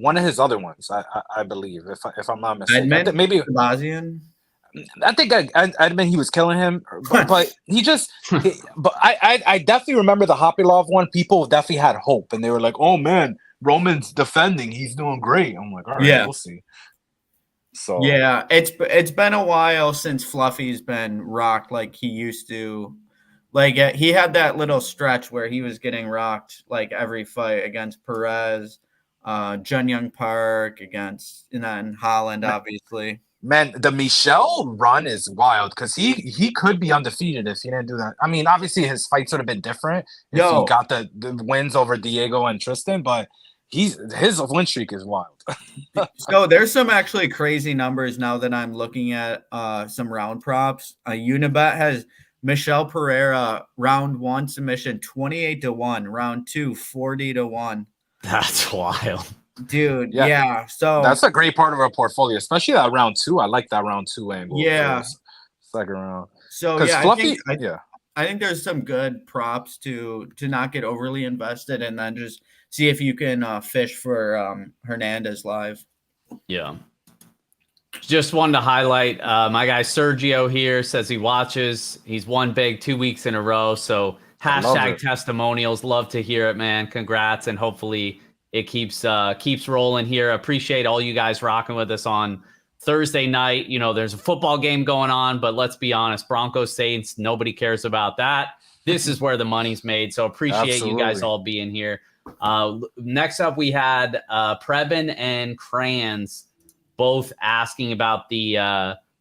one of his other ones, I believe, if I'm not mistaken, maybe Sebastian. I think Edmund, he was killing him, but he just. But I definitely remember the Hopilov one. People definitely had hope, and they were like, "Oh man, Roman's defending. He's doing great." I'm like, "All right, we'll see." So yeah, it's been a while since Fluffy's been rocked like he used to. Like he had that little stretch where he was getting rocked like every fight against Perez, Jun Young Park and then Holland, obviously. Man, the Michelle run is wild because he could be undefeated if he didn't do that. I mean, obviously his fights would have been different if he got the wins over Diego and Tristan, but his win streak is wild. So there's some actually crazy numbers now that I'm looking at some round props. Unibet has Michelle Pereira round 1 submission 28-1, round 2 40-1. That's wild. Dude, yeah. So that's a great part of our portfolio, especially that round 2. I like that round 2 angle. Yeah. Second round. So yeah, Fluffy, I think there's some good props to not get overly invested and then just see if you can fish for Hernandez live. Yeah. Just wanted to highlight my guy Sergio here says he watches. He's won big 2 weeks in a row. So hashtag testimonials. Love to hear it, man. Congrats. And hopefully it keeps rolling here. Appreciate all you guys rocking with us on Thursday night. There's a football game going on, but let's be honest, Broncos Saints, nobody cares about that. This is where the money's made. So appreciate you guys all being here. Next up, we had Previn and Kranz both asking about the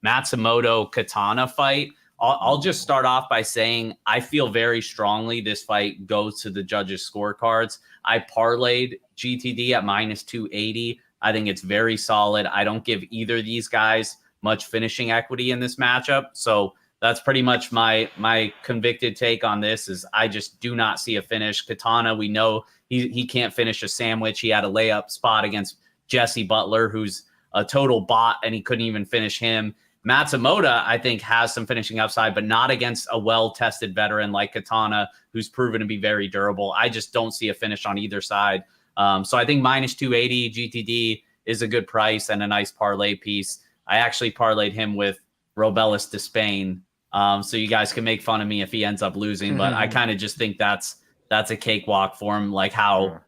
Matsumoto Katona fight. I'll just start off by saying I feel very strongly this fight goes to the judges' scorecards. I parlayed GTD at -280. I think it's very solid. I don't give either of these guys much finishing equity in this matchup. So that's pretty much my convicted take on this is I just do not see a finish. Katana, we know he can't finish a sandwich. He had a layup spot against Jesse Butler, who's a total bot, and he couldn't even finish him. Matsumoto, I think, has some finishing upside, but not against a well-tested veteran like Katana, who's proven to be very durable. I just don't see a finish on either side. So I think -280 GTD is a good price and a nice parlay piece. I actually parlayed him with Robelis de Spain. So you guys can make fun of me if he ends up losing, but I kind of just think that's a cakewalk for him. Like how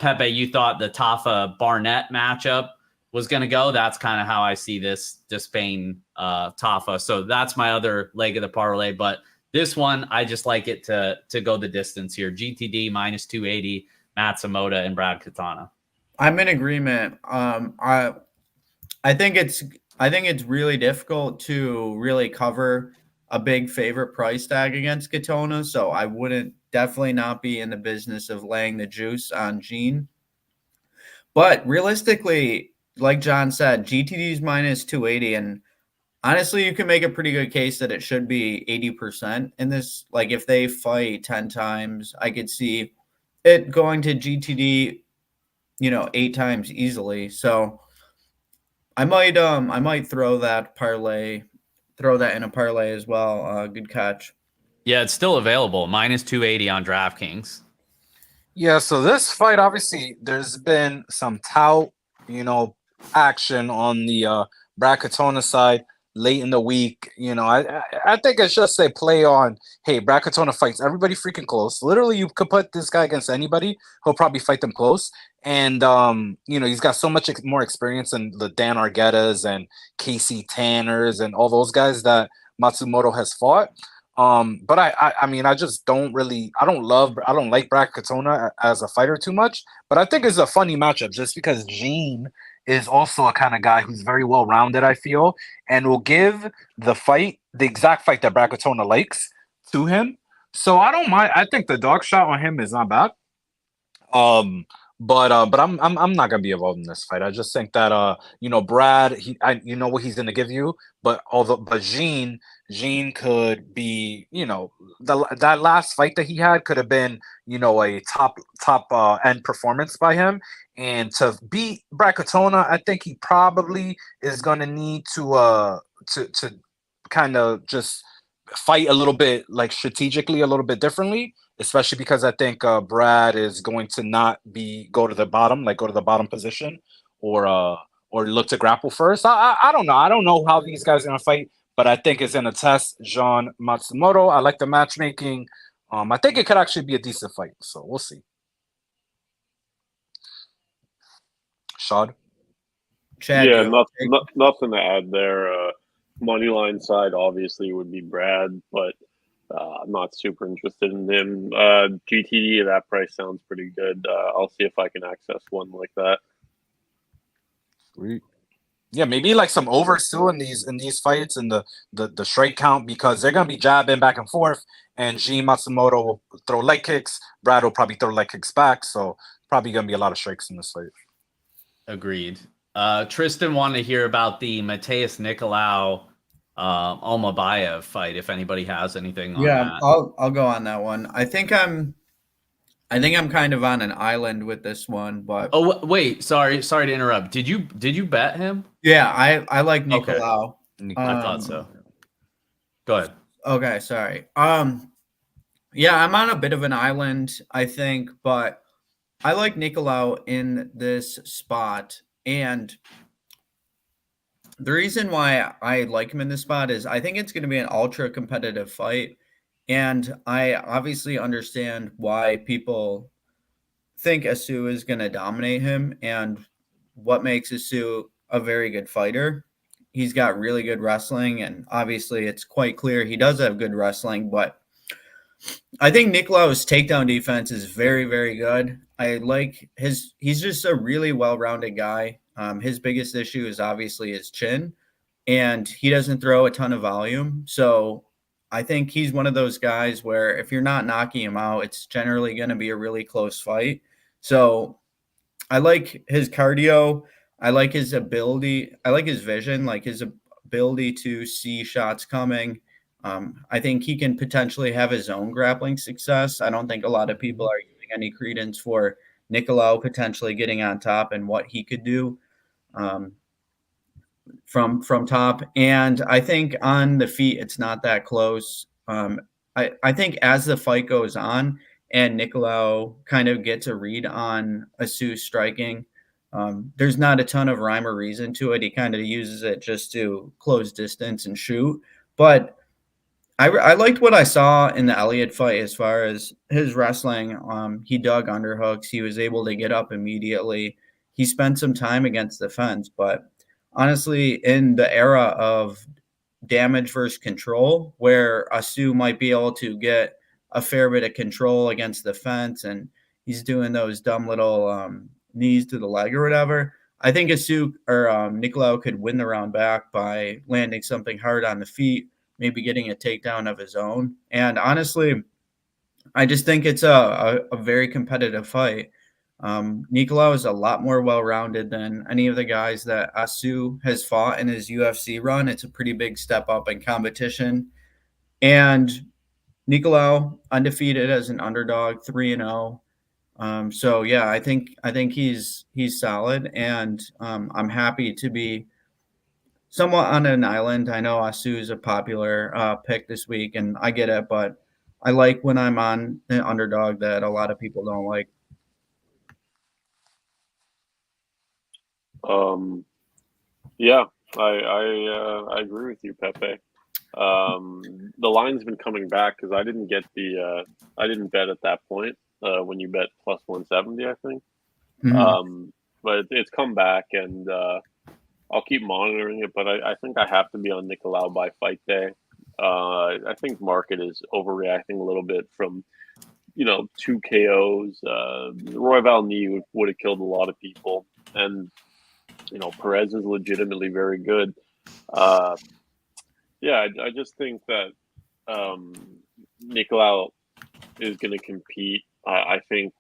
Pepe, you thought the Tafa Barnett matchup was going to go. That's kind of how I see this Despain Tafa. So that's my other leg of the parlay. But this one, I just like it to go the distance here. GTD -280, Matsumoto and Brad Katana. I'm in agreement. I think it's really difficult to really cover a big favorite price tag against Katona. So I wouldn't definitely not be in the business of laying the juice on Gene. But realistically, like John said, GTD is -280, and honestly, you can make a pretty good case that it should be 80% in this. Like if they fight 10 times, I could see it going to GTD, 8 times easily. So I might throw that in a parlay as well. Good catch. Yeah, it's still available. -280 on DraftKings. Yeah, so this fight, obviously, there's been some tout, action on the Brad Katona side. late in the week. I think it's just a play on, hey, Brad Katona fights everybody freaking close. Literally, you could put this guy against anybody, he'll probably fight them close. And he's got so much more experience than the Dan Arguedas and Casey Tanners and all those guys that Matsumoto has fought. But I mean, I just don't like Brad Katona as a fighter too much. But I think it's a funny matchup just because Gene is also a kind of guy who's very well rounded, I feel, and will give the exact fight that Brad Katona likes to him. So I don't mind. I think the dog shot on him is not bad. But I'm not gonna be involved in this fight. I just think that Brad, you know what he's gonna give you, but Gene could be, that last fight that he had could have been, a top end performance by him. And to beat Brad Katona, I think he probably is gonna need to kind of just fight a little bit, like, strategically a little bit differently, especially because I think Brad is going to not go to the bottom position or look to grapple first. I don't know. I don't know how these guys are going to fight, but I think it's going to test Jean Matsumoto. I like the matchmaking. I think it could actually be a decent fight, so we'll see. Shad? Chad, Yeah, you- nothing to add there. Money line side obviously would be Brad, but I'm not super interested in him. GTD at that price sounds pretty good. I'll see if I can access one like that. Sweet. Yeah, maybe like some overs too in these fights and the strike count, because they're gonna be jabbing back and forth, and Gene Matsumoto will throw leg kicks. Brad will probably throw leg kicks back, so probably gonna be a lot of strikes in this fight. Agreed. Tristan wanted to hear about the Mateus Nicolau Almabayev fight, if anybody has anything on that. I'll go on that one. I think I'm kind of on an island with this one, but Oh wait, sorry to interrupt. Did you bet him? yeah, I like Nicolau. I thought so. Go ahead. Okay, sorry. Yeah, I'm on a bit of an island, I think, but I like Nicolau in this spot, and the reason why I like him in this spot is I think it's going to be an ultra competitive fight. And I obviously understand why people think Asu is going to dominate him and what makes Asu a very good fighter. He's got really good wrestling, and obviously it's quite clear he does have good wrestling, but I think Nicolau's takedown defense is very, very good. I like he's just a really well-rounded guy. His biggest issue is obviously his chin, and he doesn't throw a ton of volume. So I think he's one of those guys where if you're not knocking him out, it's generally going to be a really close fight. So I like his cardio. I like his ability. I like his vision, like his ability to see shots coming. I think he can potentially have his own grappling success. I don't think a lot of people are giving any credence for Nicolau potentially getting on top and what he could do from top. And I think on the feet, it's not that close. I think as the fight goes on and Nicolau kind of gets a read on Asu's striking, there's not a ton of rhyme or reason to it. He kind of uses it just to close distance and shoot. But I liked what I saw in the Elliott fight as far as his wrestling. He dug underhooks. He was able to get up immediately. He spent some time against the fence. But honestly, in the era of damage versus control, where Asu might be able to get a fair bit of control against the fence and he's doing those dumb little knees to the leg or whatever, I think Asu or Nicolau could win the round back by landing something hard on the feet, maybe getting a takedown of his own. And honestly, I just think it's a very competitive fight. Nicolau is a lot more well-rounded than any of the guys that Asu has fought in his UFC run. It's a pretty big step up in competition. And Nicolau, undefeated as an underdog, 3-0. So yeah, I think he's solid, and I'm happy to be somewhat on an island. I know Asu is a popular pick this week, and I get it, but I like when I'm on an underdog that a lot of people don't like. Yeah, I agree with you, Pepe. The line's been coming back because I didn't get I didn't bet at that point when you bet plus 170, I think. Mhm. But it's come back, and I'll keep monitoring it. But I think I have to be on Nicolau by fight day. I think market is overreacting a little bit from 2 KOs. Royval knee would have killed a lot of people, and Perez is legitimately very good. Uh, yeah, I just think that um, Nicolau is going to compete. I think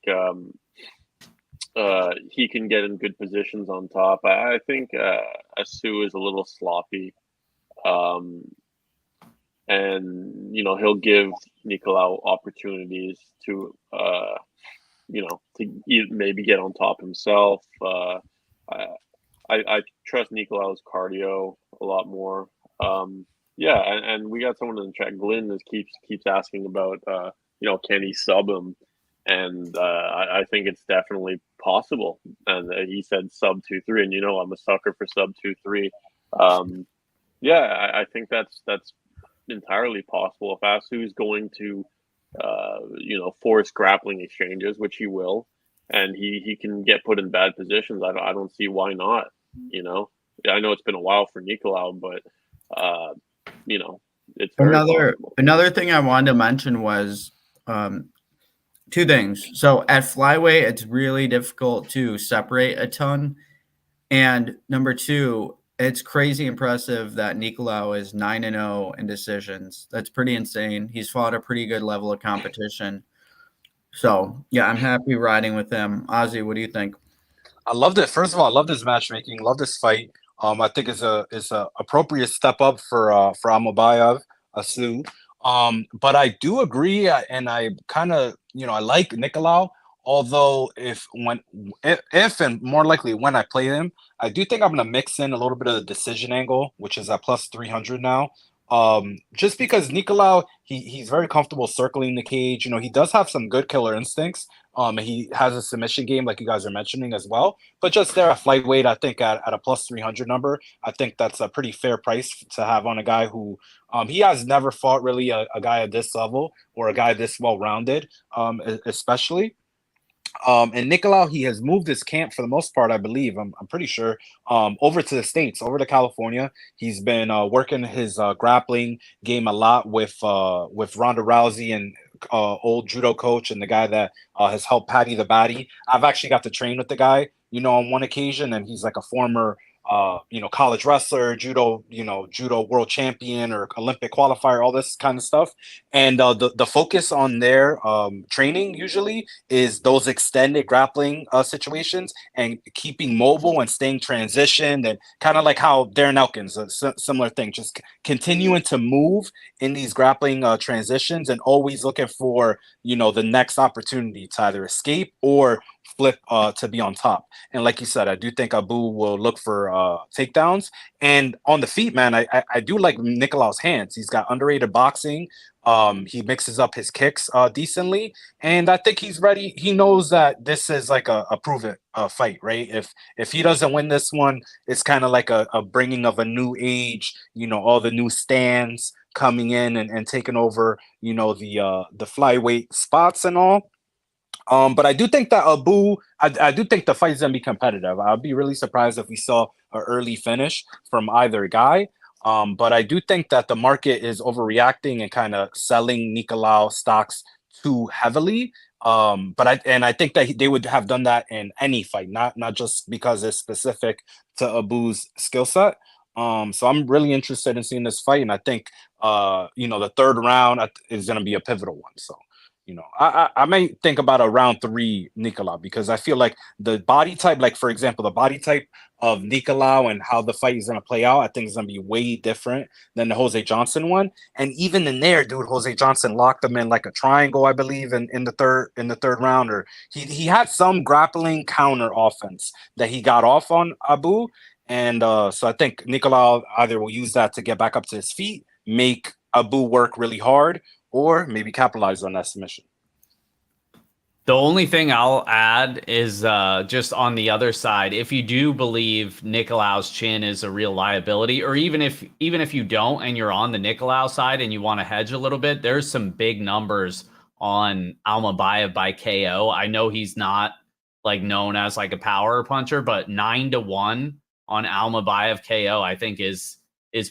he can get in good positions on top. I think Asu is a little sloppy, um, and he'll give Nicolau opportunities to maybe get on top himself. I, I trust Nicolau's cardio a lot more. Yeah, and we got someone in the chat. Glenn keeps asking about can he sub him, and I think it's definitely possible. And he said sub 2-3, and I'm a sucker for sub 2-3. Yeah, I think that's entirely possible. If Asu's going to force grappling exchanges, which he will, and he can get put in bad positions, I don't see why not. I know it's been a while for Nicolau, but it's very possible. Another thing I wanted to mention was um, two things. So at flyweight, it's really difficult to separate a ton. And number two, it's crazy impressive that Nicolau is 9-0 in decisions. That's pretty insane. He's fought a pretty good level of competition. So yeah, I'm happy riding with him. Ozzy, what do you think? I loved it. First of all, I love this matchmaking. Love this fight. I think it's a appropriate step up for Amabayev, Asu. But I do agree, and I kind of I like Nicolau. Although if and more likely when I play him, I do think I'm gonna mix in a little bit of the decision angle, which is at plus 300 now. Just because Nicolau, he's very comfortable circling the cage. He does have some good killer instincts. He has a submission game, like you guys are mentioning as well. But just there at flyweight, I think at a plus 300 number, I think that's a pretty fair price to have on a guy who he has never fought really a guy at this level or a guy this well rounded, especially. And Nicolau, he has moved his camp for the most part, I believe. I'm pretty sure over to the States, over to California. He's been working his grappling game a lot with Ronda Rousey and old judo coach and the guy that has helped Patty the Batty. I've actually got to train with the guy, on one occasion, and he's like a former college wrestler, judo world champion or Olympic qualifier, all this kind of stuff. And the focus on their training usually is those extended grappling situations and keeping mobile and staying transitioned, and kind of like how Darren Elkins, a similar thing, just continuing to move in these grappling transitions and always looking for the next opportunity to either escape or flip to be on top. And like you said, I do think Abu will look for takedowns. And on the feet, man, I do like Nicolau's hands. He's got underrated boxing. He mixes up his kicks decently, and I think he's ready. He knows that this is like a proven fight, right? If he doesn't win this one, it's kind of like a bringing of a new age. All the new stands coming in and taking over. The flyweight spots and all. But I do think that I do think the fight is gonna be competitive. I'd be really surprised if we saw an early finish from either guy. But I do think that the market is overreacting and kind of selling Nicolau stocks too heavily. I think that they would have done that in any fight, not just because it's specific to Abu's skill set. So I'm really interested in seeing this fight, and I think the third round is going to be a pivotal one. So I may think about a round 3 Nicolau, because I feel like the body type, like for example, the body type of Nicolau and how the fight is going to play out, I think is going to be way different than the Jose Johnson one. And even in there, dude, Jose Johnson locked him in like a triangle, I believe, in the third round. Or he had some grappling counter offense that he got off on Abu. And so I think Nicolau either will use that to get back up to his feet, make Abu work really hard, or maybe capitalize on that submission. The only thing I'll add is just on the other side, if you do believe Nicolau's chin is a real liability, or even if you don't and you're on the Nicolau side and you want to hedge a little bit, there's some big numbers on Almabayev by KO. I know he's not like known as like a power puncher, but 9-1 on Almabayev KO, I think is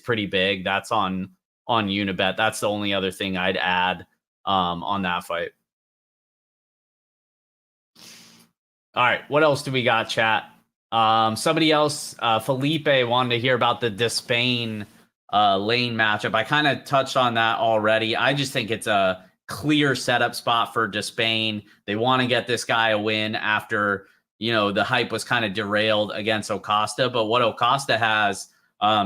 pretty big. That's on Unibet. That's the only other thing I'd add on that fight. All right, what else do we got, chat? Somebody else, Felipe, wanted to hear about the Despain Lane matchup. I kind of touched on that already. I just think it's a clear setup spot for Despain. They want to get this guy a win after, the hype was kind of derailed against Acosta. But what Acosta has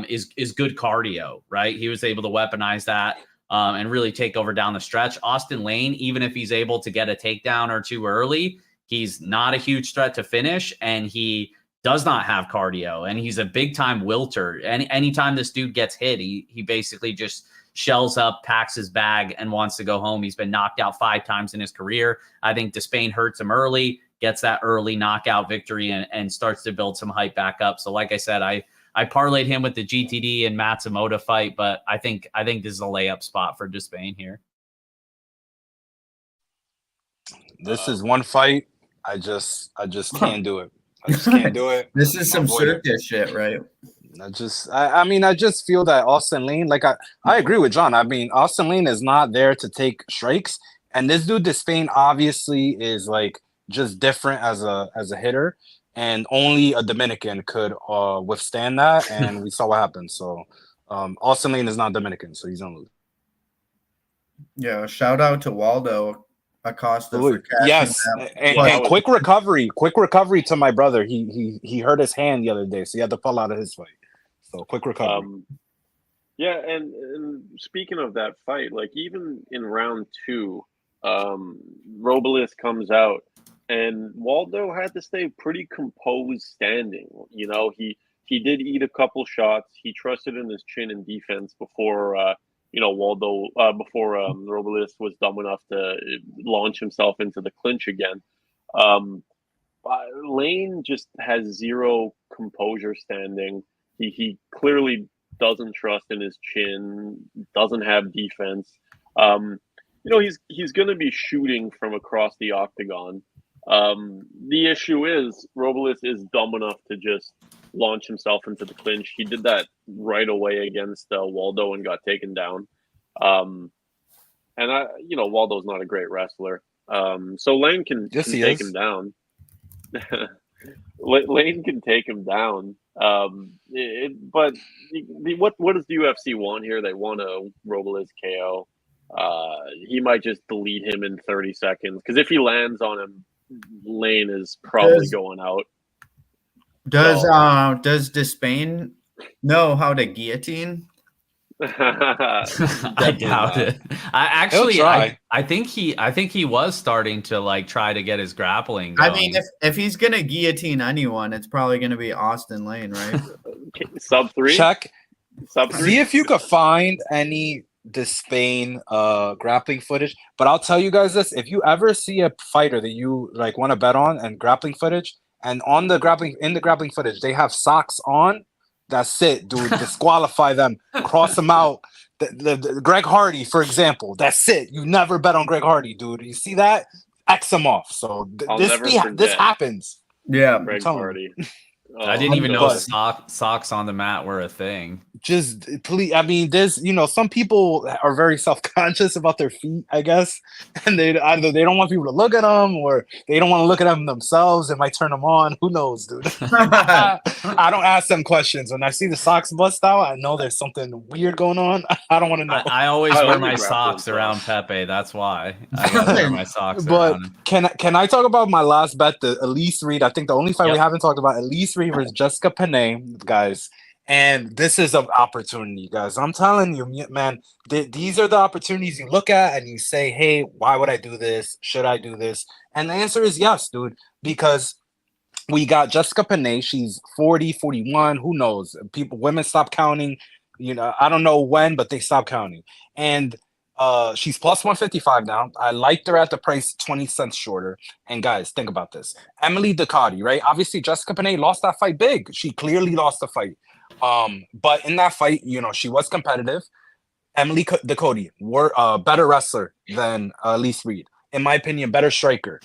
is good cardio, right? He was able to weaponize that and really take over down the stretch. Austin Lane, even if he's able to get a takedown or two early, he's not a huge threat to finish, and he does not have cardio, and he's a big-time wilter. Anytime this dude gets hit, he basically just shells up, packs his bag, and wants to go home. He's been knocked out 5 times in his career. I think Despain hurts him early, gets that early knockout victory, and starts to build some hype back up. So like I said, I parlayed him with the GTD and Matsumoto fight, but I think this is a layup spot for Despain here. This is one fight. I just can't do it. I just can't do it. This is some circus shit, right? I just feel that Austin Lane, like I agree with John. I mean, Austin Lane is not there to take strikes, and this dude Despain obviously is like just different as a hitter, and only a Dominican could withstand that, and we saw what happened. So Austin Lane is not Dominican, so he's gonna lose. Yeah, shout out to Waldo Acosta for catching yes, and quick recovery to my brother. He hurt his hand the other day, so he had to pull out of his fight. So quick recovery. Yeah, and speaking of that fight, like even in round 2, Robles comes out, and Waldo had to stay pretty composed standing. He did eat a couple shots. He trusted in his chin and defense before Waldo before Robles was dumb enough to launch himself into the clinch again. Lane just has zero composure standing. He clearly doesn't trust in his chin, doesn't have defense. He's going to be shooting from across the octagon. The issue is Robles is dumb enough to just launch himself into the clinch. He did that right away against Waldo and got taken down. Waldo's not a great wrestler. So Lane can take him down. Lane can take him down. But what does the UFC want here? They want a Robles KO. He might just delete him in 30 seconds, because if he lands on him, Lane is probably going out. Does Despain know how to guillotine? I doubt it. I think he was starting to like try to get his grappling going. I mean, if he's gonna guillotine anyone, it's probably gonna be Austin Lane, right? Sub 3. Check. Sub 3. See if you could find any Despain grappling footage. But I'll tell you guys this: if you ever see a fighter that you like want to bet on and grappling footage, and in the grappling footage they have socks on, that's it, dude. Disqualify them, cross them out. The Greg Hardy, for example, that's it. You never bet on Greg Hardy, dude. You see that? X them off. So this happens. Yeah, Greg Hardy. I didn't even know socks on the mat were a thing. Just please, I mean, there's some people are very self-conscious about their feet, I guess, and they don't want people to look at them, or they don't want to look at them themselves. It might turn them on. Who knows, dude? I don't ask them questions. When I see the socks bust out, I know there's something weird going on. I don't want to know. I always wear my socks around Pepe. That's why I wear my socks. But can I talk about my last bet, the Elise Reed? I think the only fight we haven't talked about, Elise Reed versus Jessica Pineda, guys. And this is an opportunity, guys. I'm telling you, man, these are the opportunities you look at and you say, hey, why would I do this? Should I do this? And the answer is yes, dude, because we got Jessica Pineda. She's 40, 41. Who knows? Women stop counting. I don't know when, but they stop counting. And She's plus 155 now. I liked her at the price 20 cents shorter. And guys, think about this. Emily Ducati, right? Obviously, Jessica Panay lost that fight big. She clearly lost the fight. But in that fight, she was competitive. Emily Ducati were a better wrestler than Elise Reed. In my opinion, better striker,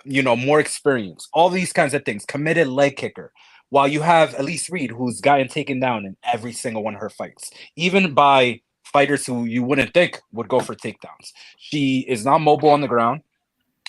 more experience. All these kinds of things. Committed leg kicker. While you have Elise Reed, who's gotten taken down in every single one of her fights, even by fighters who you wouldn't think would go for takedowns. She is not mobile on the ground.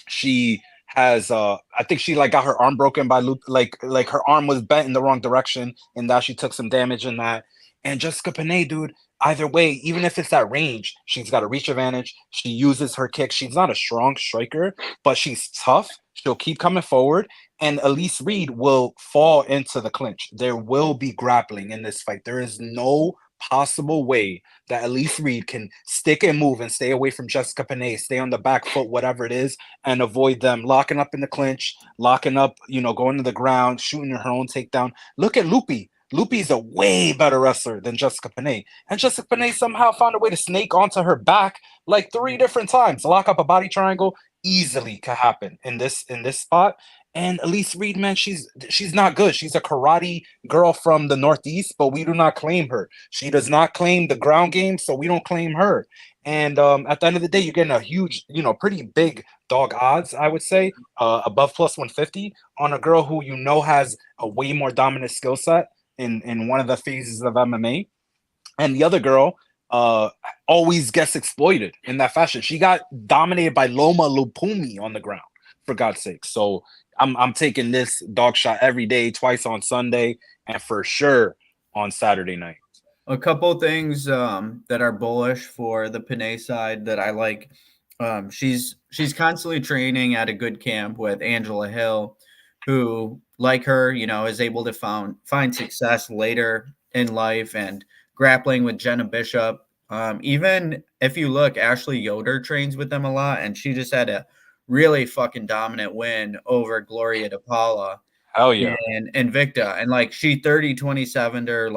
She has I think she got her arm broken by Luke, like her arm was bent in the wrong direction, and that she took some damage in that. And Jessica Panay, dude, either way, even if it's that range, she's got a reach advantage. She uses her kick. She's not a strong striker, but she's tough. She'll keep coming forward, and Elise Reed will fall into the clinch. There will be grappling in this fight. There is no possible way that Elise Reed can stick and move and stay away from Jessica Panay, stay on the back foot, whatever it is, and avoid them locking up in the clinch, locking up, going to the ground, shooting her own takedown. Look at Lupi. Lupi's a way better wrestler than Jessica Panay. And Jessica Panay somehow found a way to snake onto her back like 3 different times. Lock up a body triangle easily could happen in this spot. And Elise Reed, man, she's not good. She's a karate girl from the Northeast, but we do not claim her. She does not claim the ground game, so we don't claim her. And at the end of the day, you're getting a huge, pretty big dog odds, I would say, above plus 150 on a girl who has a way more dominant skill set in one of the phases of MMA. And the other girl always gets exploited in that fashion. She got dominated by Loma Lupumi on the ground, for God's sake. So I'm taking this dog shot every day, twice on Sunday, and for sure on Saturday night. A couple things that are bullish for the Pinay side that I like. She's constantly training at a good camp with Angela Hill, who, like her, is able to find success later in life and grappling with Jenna Bishop. Even if you look, Ashley Yoder trains with them a lot, and she just had a really fucking dominant win over Gloria DePaula. Hell yeah. And Invicta. And she 30-27'd her.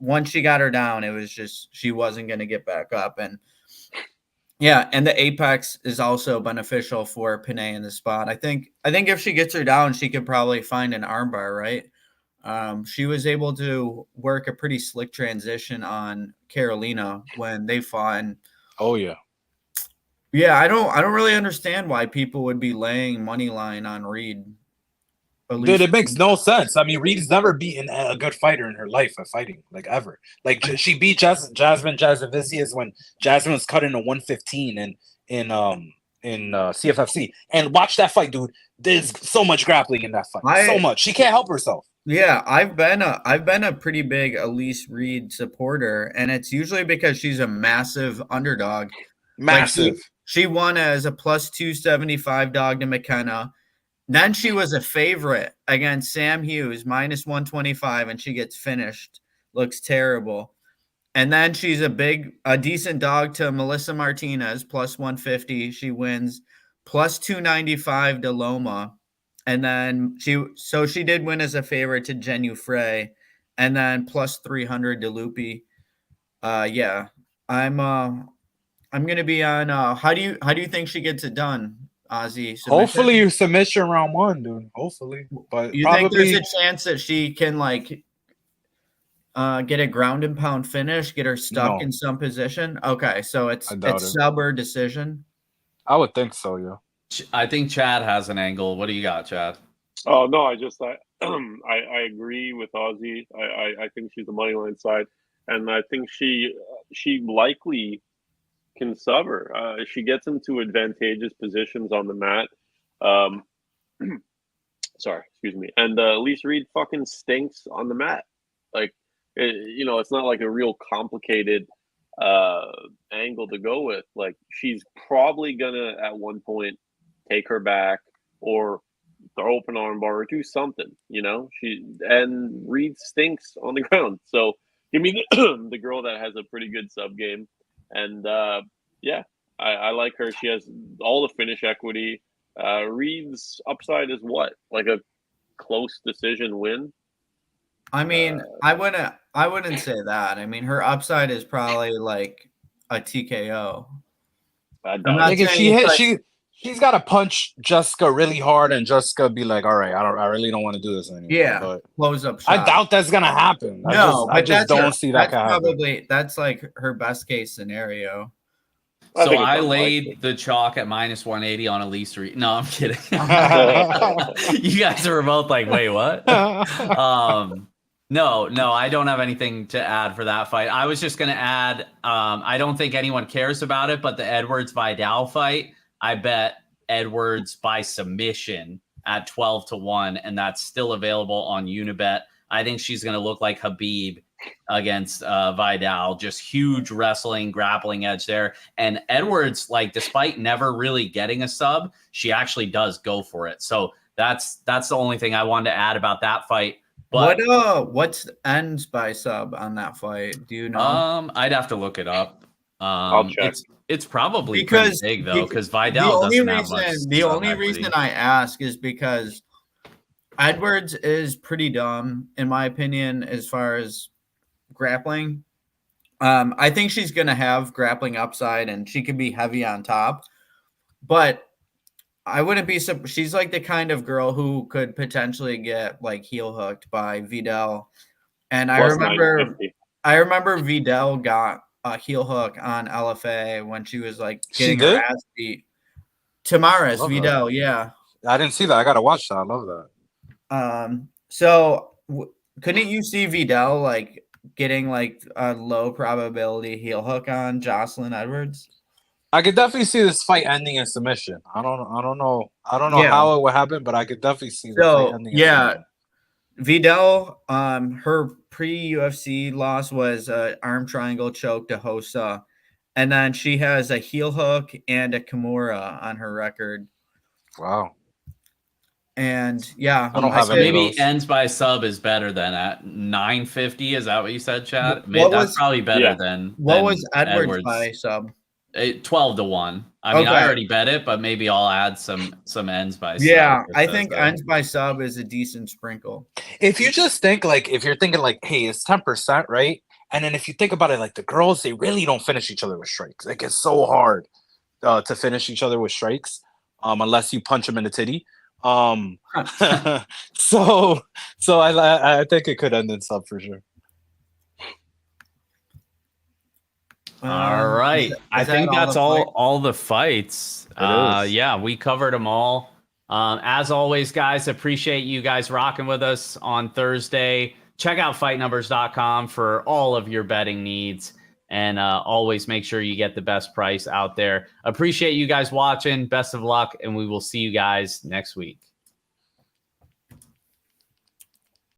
Once she got her down, it was just she wasn't going to get back up. And yeah, and the apex is also beneficial for Pinay in the spot. I think if she gets her down, she could probably find an armbar, right? She was able to work a pretty slick transition on Carolina when they fought. And oh yeah. Yeah, I don't really understand why people would be laying money line on Reed. Dude, it makes no sense. I mean, Reed's never beaten a good fighter in her life of fighting, ever. She beat Jasmine Jasavicius when Jasmine was cut into 115 in CFFC. And watch that fight, dude. There's so much grappling in that fight. So much. She can't help herself. Yeah, I've been a pretty big Elise Reed supporter, and it's usually because she's a massive underdog. Massive. She won as a plus 275 dog to McKenna. Then she was a favorite against Sam Hughes, minus 125, and she gets finished. Looks terrible. And then she's a decent dog to Melissa Martinez, plus 150. She wins plus 295 to Loma. And then she did win as a favorite to Jenu Frey, and then plus 300 to Lupi. Yeah, I'm gonna be on. How do you think she gets it done, Ozzy? Hopefully, you submission round 1, dude. Hopefully, but you think there's a chance that she can get a ground and pound finish, get her stuck in some position? Okay, so it's sub or decision. I would think so, yeah. I think Chad has an angle. What do you got, Chad? Oh no, I agree with Ozzy. I think she's the money line side, and I think she likely can sub her. She gets into advantageous positions on the mat. Sorry, excuse me. And Elise Reed fucking stinks on the mat. It's not like a real complicated angle to go with. She's probably gonna at one point take her back or throw open armbar or do something. Reed stinks on the ground. So give me the girl that has a pretty good sub game. And I like her. She has all the finish equity. Reed's upside is what? Like a close decision win? I mean, I wouldn't say that. I mean, her upside is probably a TKO. I I'm doubt not Like if saying she it's hit, like, she's got to punch Jessica really hard, and Jessica be like, "All right, I really don't want to do this anymore." yeah, But close up I shot. doubt that's gonna happen. No, I but just don't see that that's can happen. probably that's like her best case scenario. I So think it's I unlikely. laid the chalk at -180 on Elise Reed. No, I'm kidding. You guys are both like, wait, what? No, I don't have anything to add for that fight. I was just going to add, I don't think anyone cares about it, but the Edwards-Vidal fight, I bet Edwards by submission at 12-1, and that's still available on Unibet. I think she's going to look like Habib against Vidal. Just huge wrestling, grappling edge there. And Edwards, like, despite never really getting a sub, she actually does go for it. So that's the only thing I wanted to add about that fight. But What's ends by sub on that fight? Do you know? I'd have to look it up. I'll check. It's probably Because pretty big though, because the Vidal only doesn't have much. reason the sub only equity. reason I ask is because Edwards is pretty dumb, in my opinion, as far as grappling. I think she's gonna have grappling upside and she could be heavy on top, but I wouldn't be. She's like the kind of girl who could potentially get like heel hooked by Vidal. And I Plus remember 950. Vidal got a heel hook on LFA when she was like She getting her did? ass beat. Tamaris Love Vidal, that. yeah. I didn't see that. I gotta watch that. I love that. So couldn't you see Vidal like getting like a low probability heel hook on Jocelyn Edwards? I could definitely see this fight ending in submission. I don't know Yeah. how it would happen, but I could definitely see the fight So ending in yeah, submission. Vidal, her pre-UFC loss was an arm triangle choke to Hossa, and then she has a heel hook and a Kimura on her record. Wow. And yeah, I don't have any of maybe those. ends by sub is better than at 950. Is that what you said, Chad? What That's was- probably better Yeah. than what was Edwards by sub? 12-1. I mean, Okay. I already bet it, but maybe I'll add some ends by sub. Yeah, if I that's think better. ends by sub is a decent sprinkle. If you just think like, if you're thinking like, hey, it's 10%, right? And then if you think about it, like the girls, they really don't finish each other with strikes. Like it's so hard to finish each other with strikes, unless you punch them in the titty. So I think it could end in sub for sure. All right. I think that's all the fights. Yeah, we covered them all. As always, guys, appreciate you guys rocking with us on Thursday. Check out fightnumbers.com for all of your betting needs. And always make sure you get the best price out there. Appreciate you guys watching. Best of luck, and we will see you guys next week.